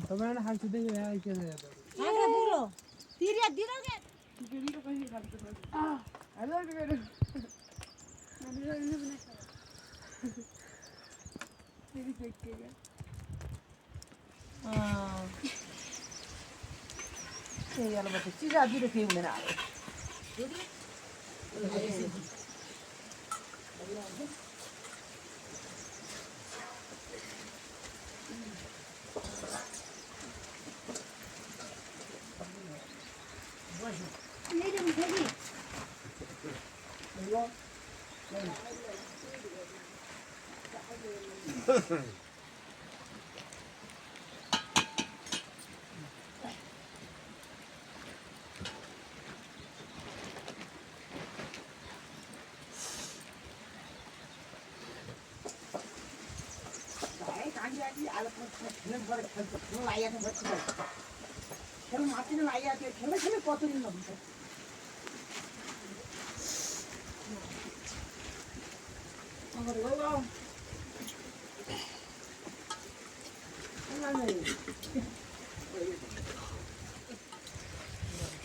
[SPEAKER 6] तपाईहरुले खान्छ देखि यहाँ के छ
[SPEAKER 2] आगे बुरो तिरिया दिरो के
[SPEAKER 10] भिडियो कहिले खान्छ हेलो भिडियो हामीले नि बनाएको फेरि फेक्केगा
[SPEAKER 2] त्यही यार म चाहिँ चिजा दिरो के हुँदैन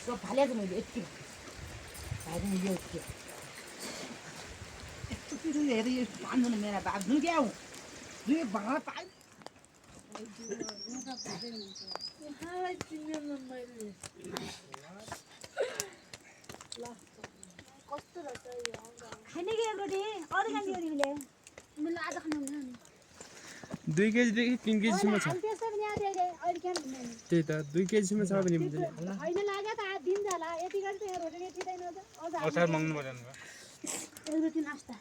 [SPEAKER 2] So भालेको मैले यति भाइले यो यति यस्तो पिरो हेरे यो पाँचजना मेरा बाप दुई क्या हूँ दुई भाँडा पाइ
[SPEAKER 10] कस्तो रहेछ यो
[SPEAKER 2] खाने के रोटी अरू खाने तिमीले
[SPEAKER 10] मैले आज खानु हुँदैन
[SPEAKER 6] 2 केजी देखि 3 केजी सम्म छ
[SPEAKER 10] त्यस्तो पनि यहाँ अहिले क्या हुँदैन
[SPEAKER 6] त्यही त 2 केजी सम्म छ भने हुन्छ
[SPEAKER 10] होइन लाग्यो त दिन जाला यति गरी त यहाँ रोटी यतिदैन त
[SPEAKER 6] अचार मग्नु पर्दैन
[SPEAKER 10] एक दुई दिन आस्ता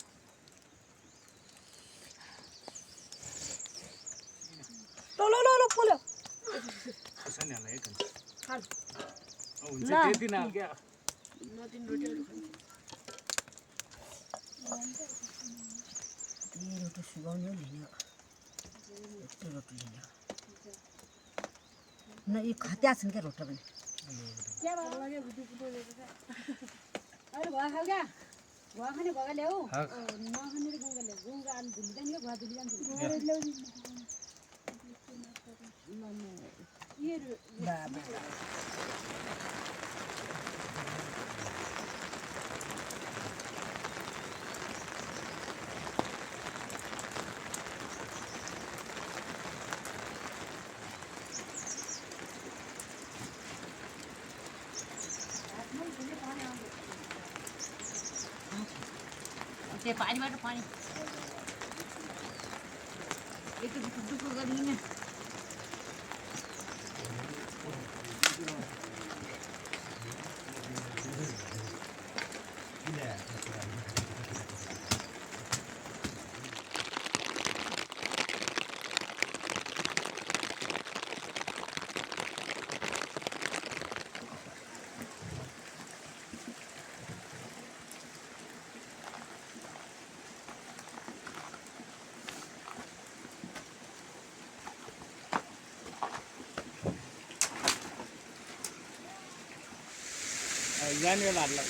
[SPEAKER 2] लो पोलो
[SPEAKER 6] कसैले हाल्ला एक
[SPEAKER 2] खाल
[SPEAKER 6] हुन्छ त्यति नहाल क्या
[SPEAKER 10] नदिन रोटीहरू खान्छ
[SPEAKER 2] ये रोटी सुगाउने लिने यस्तो रोटी लिने न यो खत्या छन् क्या रोटी पनि
[SPEAKER 10] क्या भयो लाग्यो बुद्धि पुटोले
[SPEAKER 2] अरे भा खाल क्या भा खाने भगा ल्याऊ नखाने र गुङ्गा ल्याऊ गुङ्गा अनि धुलिँदैन क्या भा धुली जान्छ त्यो पानीबाट पानी यति दुःख गरिदिने
[SPEAKER 6] जाने बेला हाल्ला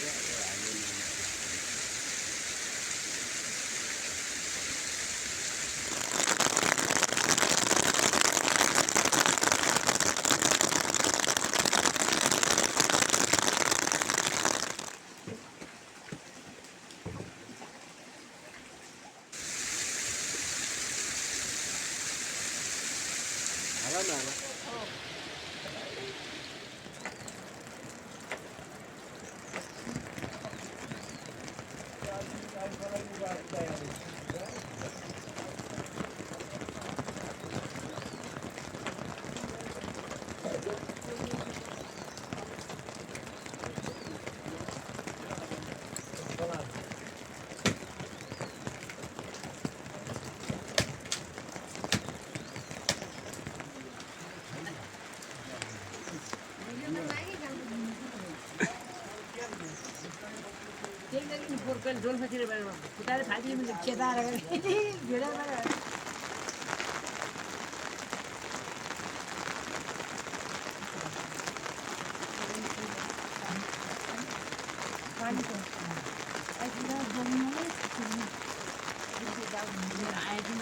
[SPEAKER 2] पोर्कल जोल खतिर बेला खुदाले फाइदे मिले केदार भेडा बेला पानी को ऐसा बोलना है आइदिन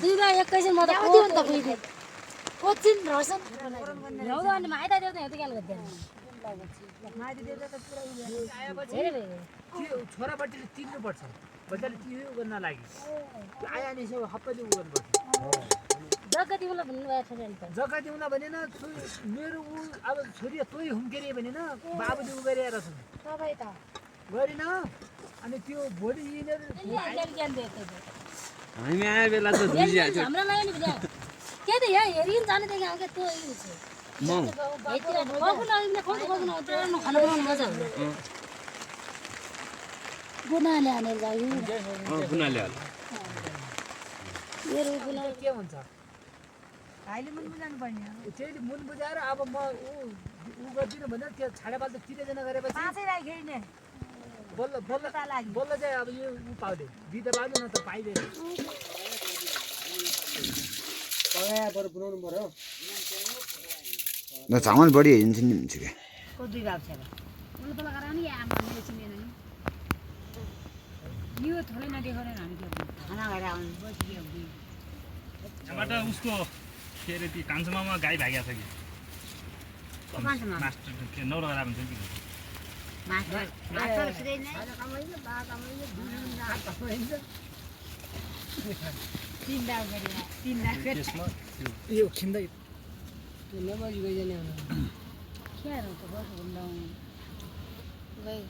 [SPEAKER 10] दुईमा एकैछिन म त नि त फेरि कोचिन रहछन् ल्याउँदा अनि माइदा देऊ त हेर्दै गाल गर्दैन माइदा देऊ त पुरा आएपछि
[SPEAKER 3] त्यो छोराबटीले तिर्नुपर्छ बच्चाले तिर्यो गर्न लागि आयो अनि यसो हप्पले उ गर्नुपर्छ
[SPEAKER 10] जग्गा दिउँला भन्नु भएको छ नि त
[SPEAKER 3] जग्गा दिउँला भनेन मेरो उ अब छोरी तोइ हुम्केरे भनेन बाबुले उ गरेर छन्
[SPEAKER 10] तपाईँ त
[SPEAKER 3] गरिन अनि त्यो भोलि यिनीहरू
[SPEAKER 10] ज्ञान दिएको
[SPEAKER 7] हामी आए बेला त दुजिया थियो
[SPEAKER 10] हाम्रो लागि नि भने के त यहाँ हेरिन जाने देखि आउँछ त्यो यही छ
[SPEAKER 7] म
[SPEAKER 10] कफु लाग्ने कफु कफु खाना बनाउनु मजा हुन्छ गुनाले हानेर जायो
[SPEAKER 7] गुनाले हाल
[SPEAKER 10] मेरो गुना
[SPEAKER 3] के हुन्छ
[SPEAKER 2] भाइले मुन बुझाउनु पर्ने हो
[SPEAKER 3] त्यसले मुन बुझाएर अब म उ गर्दिनँ भनेर त्यो छाडेबाल त तिनैजना गरेपछि
[SPEAKER 2] पाँचै राखेँ नि
[SPEAKER 3] बल्ल बल्ल बल्ल चाहिँ अब यो उ पाउने बिदा बाल्नु न त पाइँदैन
[SPEAKER 8] पगाएर बनाउनु पर्यो
[SPEAKER 9] न चामल बढी हिँड्छ नि हुन्छ क्या
[SPEAKER 2] को दुई बाब छ
[SPEAKER 10] उल्लो तल गराउनु या आमाले चिनेन नि यो थोरै नदेखाउने हामी के
[SPEAKER 2] खाना खाएर आउनु बसियो
[SPEAKER 6] यहाँबाट उसको के अरे त्यो कान्छोमामा गाई भागेको छ कि मास्टर के नौरगरा भन्छ कि
[SPEAKER 2] मास्टर सिधै नै तीन दाव गरेर तीन दाव
[SPEAKER 6] त्यसमा
[SPEAKER 3] यो खिन्दै
[SPEAKER 10] नबजी गइजाने हो के हो त बस भन्दा गई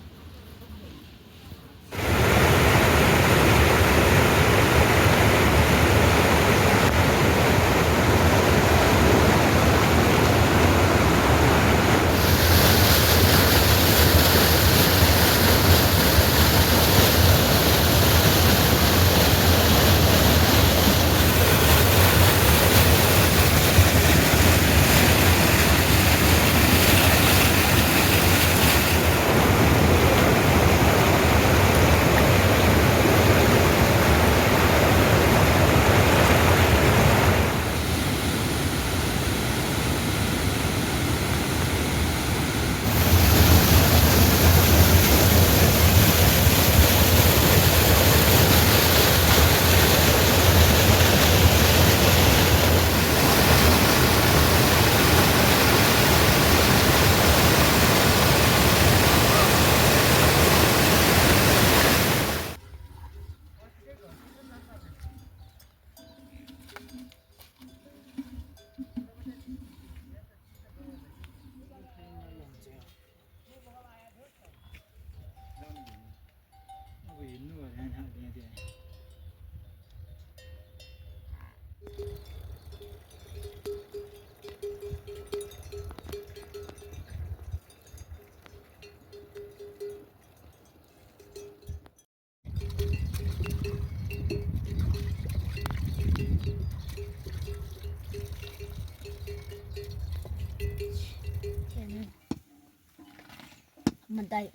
[SPEAKER 10] दाइ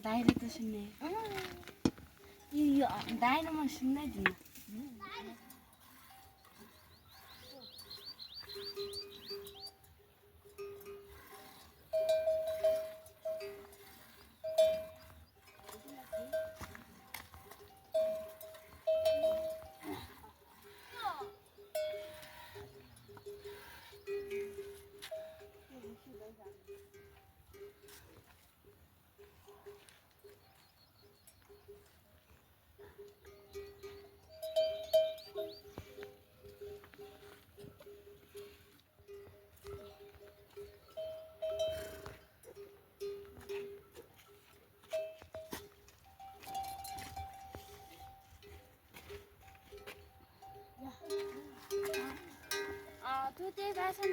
[SPEAKER 10] दाइले त सुन्ने यो दाइले म सुन्नै दिन्न तू त्यही भएको छैन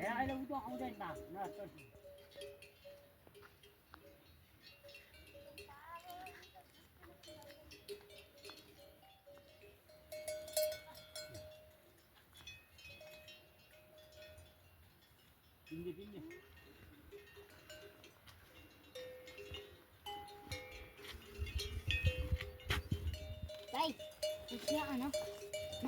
[SPEAKER 5] अहिले उ त आउँदैन न
[SPEAKER 10] दाइ देखिया न न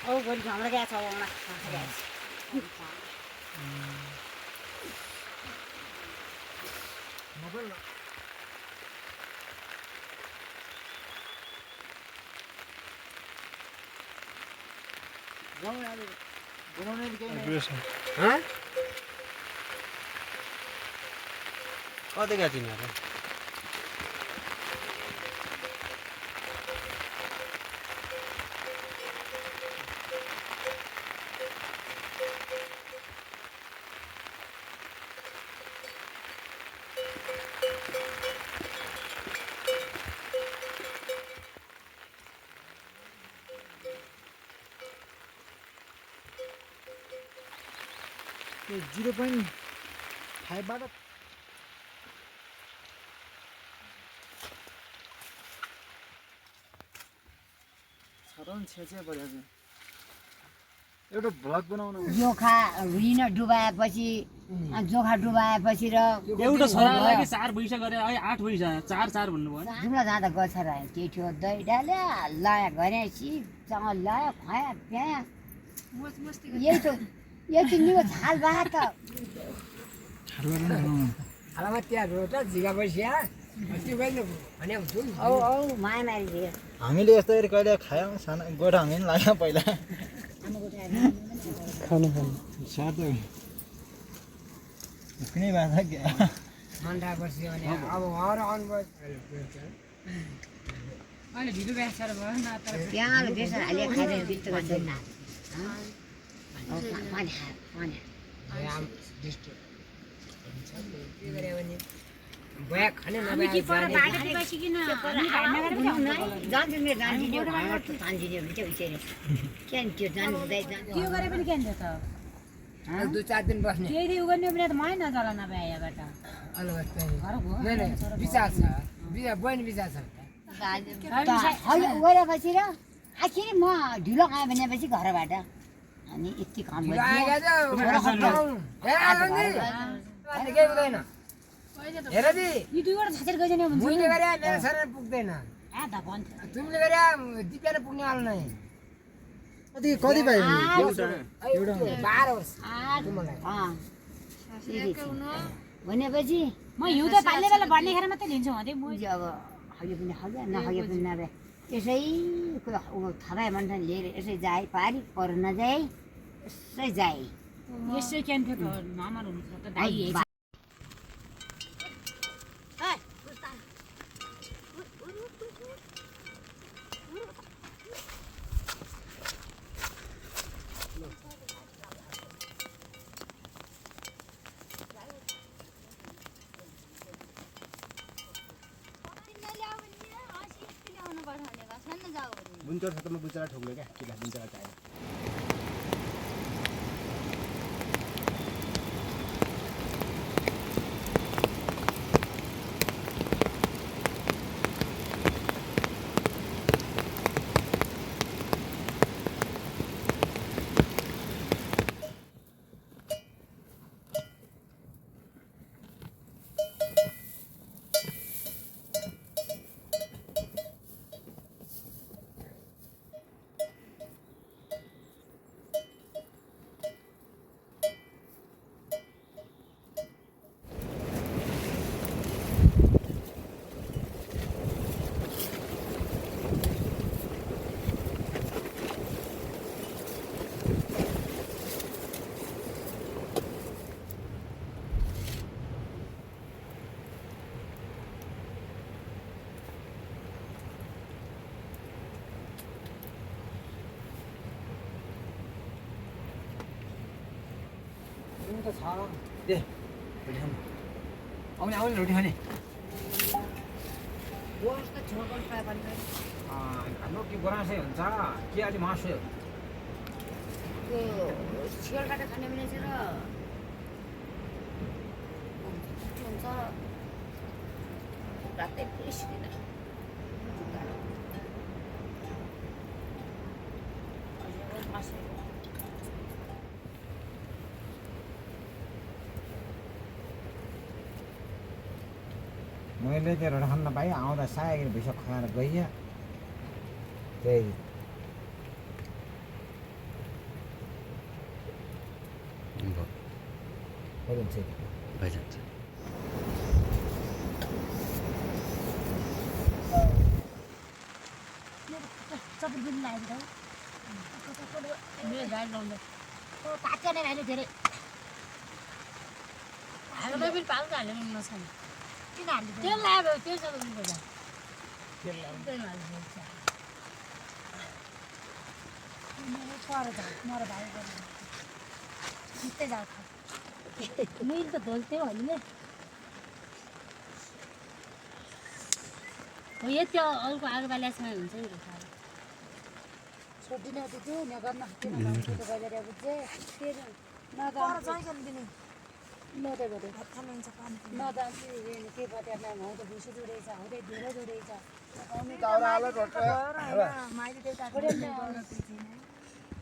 [SPEAKER 5] औ भोलि हाम्रो गएको छ उहाँ
[SPEAKER 8] कतै गएको तिनीहरू
[SPEAKER 1] त्यो 0.5 बाट
[SPEAKER 4] छरन छेचे पर्यो चाहिँ एउटा भ्लग बनाउनु
[SPEAKER 5] जोखा रुइन डुबाएपछि जोखा डुबाएपछि र
[SPEAKER 6] एउटा छोरालाई कि 4 पैसा गरे अहिले 8 पैसा 4 भन्नुभयो
[SPEAKER 5] जुम्ला जाँदा गछ र केठो दही डाल्या लाया घरेसी चामल लाया खुवाया प्याया यही त यति निको छाल बाहे त
[SPEAKER 8] हालमा त्यहाँ रोट झिगा बसिया अस्ति गइलो भने
[SPEAKER 5] औ औ माया मारी दियो
[SPEAKER 1] हामीले यस्तो गरी कहिले खायौँ सानो गोठा हामी पनि लाग्यौँ पहिला खानु सातो कुनै भाषा के
[SPEAKER 8] मन्डा बस्यो भने अब हर आउनु अहिले भिडियो ब्यासर भयो न तर
[SPEAKER 5] त्यहाँ बेस हाले खाँदै बित्त गर्छ पानी पानी
[SPEAKER 8] राम डिस्ट्रिक्ट के गरे भने बया खाने नभए
[SPEAKER 5] पर बाटो बसिकिन हामी भाइनगर जान्छु नि जान्दिने भाइनगर त जान्दिने हुन्छ उसेरे के त्यो जान्दै
[SPEAKER 2] त्यो गरे पनि के हुन्छ त
[SPEAKER 8] 2-4 दिन बस्ने
[SPEAKER 2] त्यही उ गर्ने पनि त मै नचला नभए यहाँबाट
[SPEAKER 8] अलगत नै नै विचार छ बहिनी विचार छ
[SPEAKER 5] गएपछि र आखिर म ढिलो आएँ भनेपछि घरबाट अनि यति काम
[SPEAKER 8] हेर दि
[SPEAKER 2] यो दुईवटा छाचेर गइजने हुन्छ
[SPEAKER 8] मैले गरे मेरो शरीर पुग्दैन
[SPEAKER 2] आ दा भन्थे
[SPEAKER 8] तिमीले गरे दिप्याले पुग्ने वाला नै
[SPEAKER 1] कति पाइयो
[SPEAKER 8] एउटा 12 वर्ष
[SPEAKER 5] भनेपछि
[SPEAKER 2] म हिउँदो पाल्ने बेला भन्ने खेर मात्रै लिन्छु भने म
[SPEAKER 5] अब हगे पनि हगे नहगे पनि नभए यसै थाहा भन्छ लिएर यसै जाए पारी पर नजाए यसै जाए
[SPEAKER 2] यसै क्यान्थ्यो त नमार हुन्छ त दाइ
[SPEAKER 8] बुन्चर छ त म बुन्चरलाई ठोक्नु क्या किला बुन्चरलाई चाहियो
[SPEAKER 1] त छ दे रोटी खानु आउने आउने रोटी खाने हाम्रो के गुराँसै हुन्छ के अलि मासु
[SPEAKER 5] सियल काटेर खाने पनि छ र हुन्छ रातै पुलिसदिन
[SPEAKER 1] मैले त्यो रोटी खान पाएँ आउँदा सागेर भिसक खाएर गइया त्यही
[SPEAKER 9] भइजान्छ
[SPEAKER 10] काट्यो नै भाइले धेरै हाल्नु पनि पाल्नु हाल्नु पनि नछाने किन हाल्नु तेल लाग्यो त्यो जग्गा पनि गर्दा तेल लाग्यो पर जा मर भाइ गर्नु जित्दै जाऊ मिल त धोल्थ्यो हामीले हो यति अरूको आगो बाल्यासँग हुन्छ नि छोडिदिने त्यो गर्न किन त्यो गरेर बुझ्छ फेरि नदै के बटेर हुँदै भुसु जोडेछ हुँदै ढेँडो जोडेछ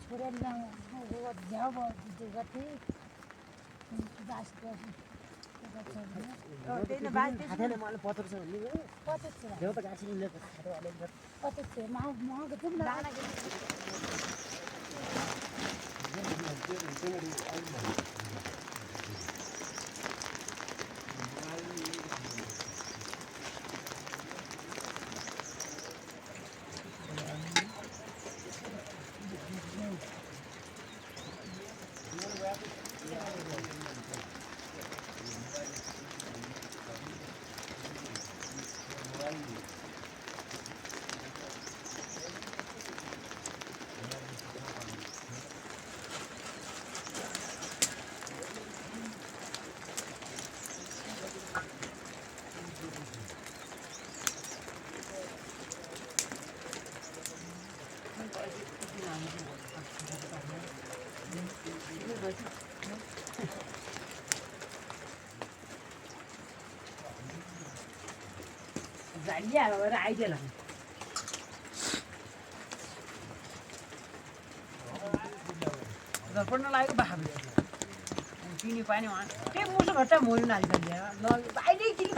[SPEAKER 10] छोडेर झ्याउ गर्थेँ आइडिया
[SPEAKER 2] पढ्न लागेको बाख्राले किनी पानी त्यही मुसो घट्टा मोर्नु हालिसक्यो अहिले किन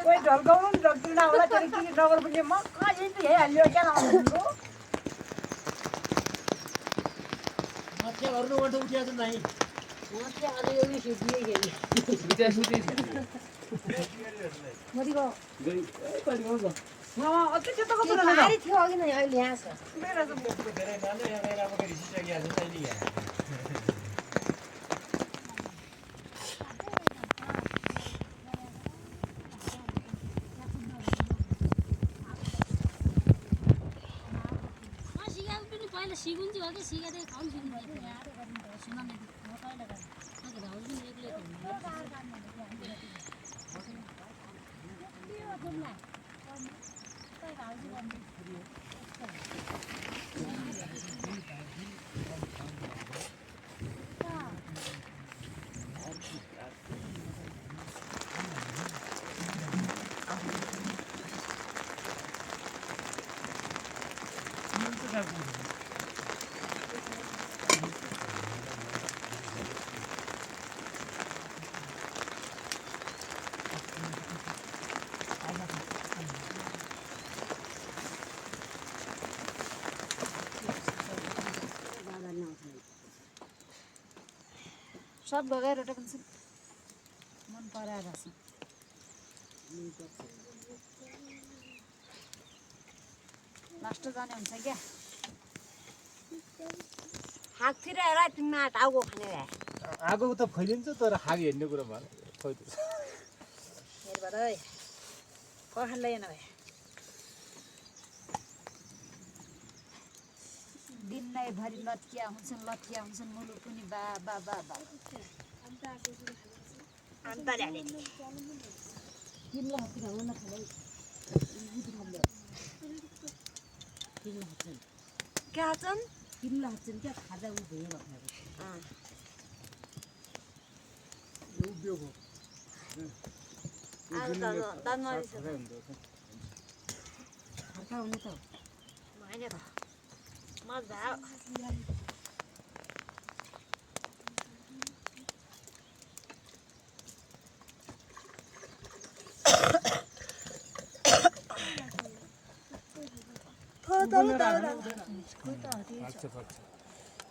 [SPEAKER 2] कोही ढल्काउनु नि ढल्किन होला त्यो किन डबल पनि म कहाँ यही हाल्यो क्या लाउनु
[SPEAKER 3] गर्नुपर्छ उठिया त नाइ
[SPEAKER 5] अलिअलि सुतिए
[SPEAKER 7] सुते
[SPEAKER 2] मरिको
[SPEAKER 3] गई
[SPEAKER 5] अति त्यो त कस्तो भारी थियो अघि नै अहिले यहाँ छ
[SPEAKER 8] मेरो त मुखको धेरै नानो यहाँ बाहिरबाट रिसिसकिया छ अहिले यहाँ
[SPEAKER 10] पहिला सिकुन चाहिँ हो कि सिकेर खाउँ सुन्नु सुनाउने म पहिला गरेँ भाउजू पनि एक्लै सब बगाएर रोटे पनि मन पराएर छ लास्ट जाने हुन्छ क्या
[SPEAKER 5] हाकतिर हेर तिमीमा टाउको खाने भए
[SPEAKER 6] आगो त फैलिन्छ तर हाग हेर्ने कुरा भयो
[SPEAKER 10] हेरबाट है कखाले हेर्न भए दिनैभरि लट्किया हुन्छन् मुलुक पनि बा बा बा बा
[SPEAKER 5] क्या छन्
[SPEAKER 10] किल्ला हाच्छन् क्या खाजा उ भयो
[SPEAKER 5] फर्का हुने त होइन त मजा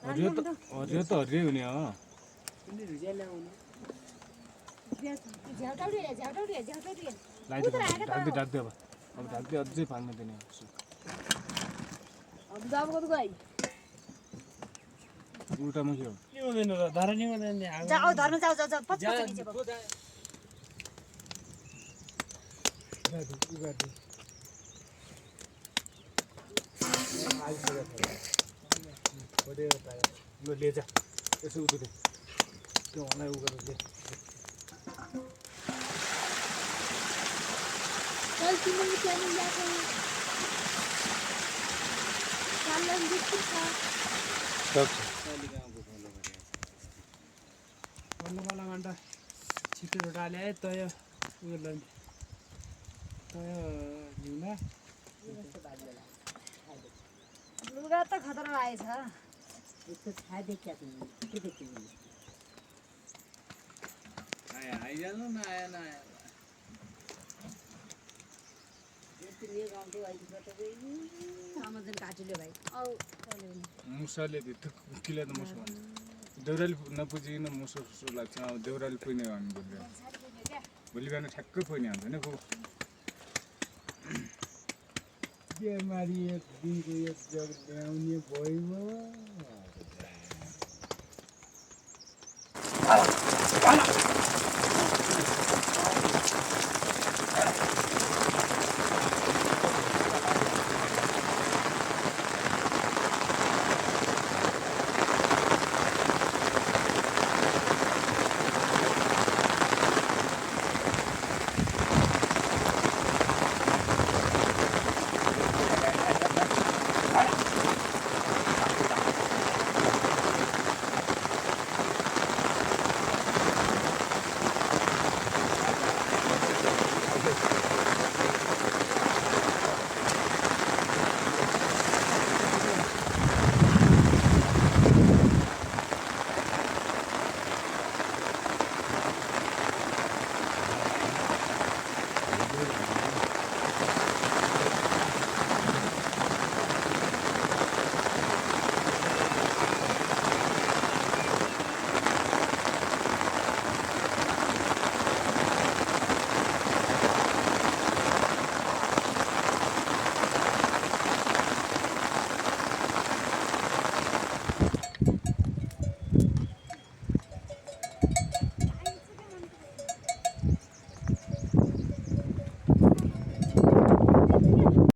[SPEAKER 6] हरियो त हरियो हुने हो ढाक्दै अब ढाक्दै अझै फाल्नु दिने उल्टामा के हो
[SPEAKER 10] जाऊ धर्म जाऊ जाऊ जाऊ पछि पछि
[SPEAKER 6] ल ले जा यसो उठ्दै त्यो मलाई उ गरेर ले
[SPEAKER 10] चल तिमीले च्यानल ल्याएको चालन दिक्छु छ
[SPEAKER 4] मलाई घन्टा छिटो रोटा ल्याए तय उयो लन्च तय हिउँदा
[SPEAKER 10] लुगा त खतरा आएछ
[SPEAKER 5] यस्तो छाया देखिया तिमी के देखियो
[SPEAKER 7] आइजानु न आएन आएन
[SPEAKER 5] ये गाउँको आइबाट गई
[SPEAKER 10] आमाजन काटिले भाइ औ
[SPEAKER 6] मुसाले किला त मुसा देउराली नपुजिकन मुसो जस्तो लाग्छ अब देउराली पुग्ने हो भने भोलि बिहान ठ्याक्कै पुग्ने हुन्छ होइन को
[SPEAKER 8] बिमारी एक दिनको एक जग ल्याउने भयो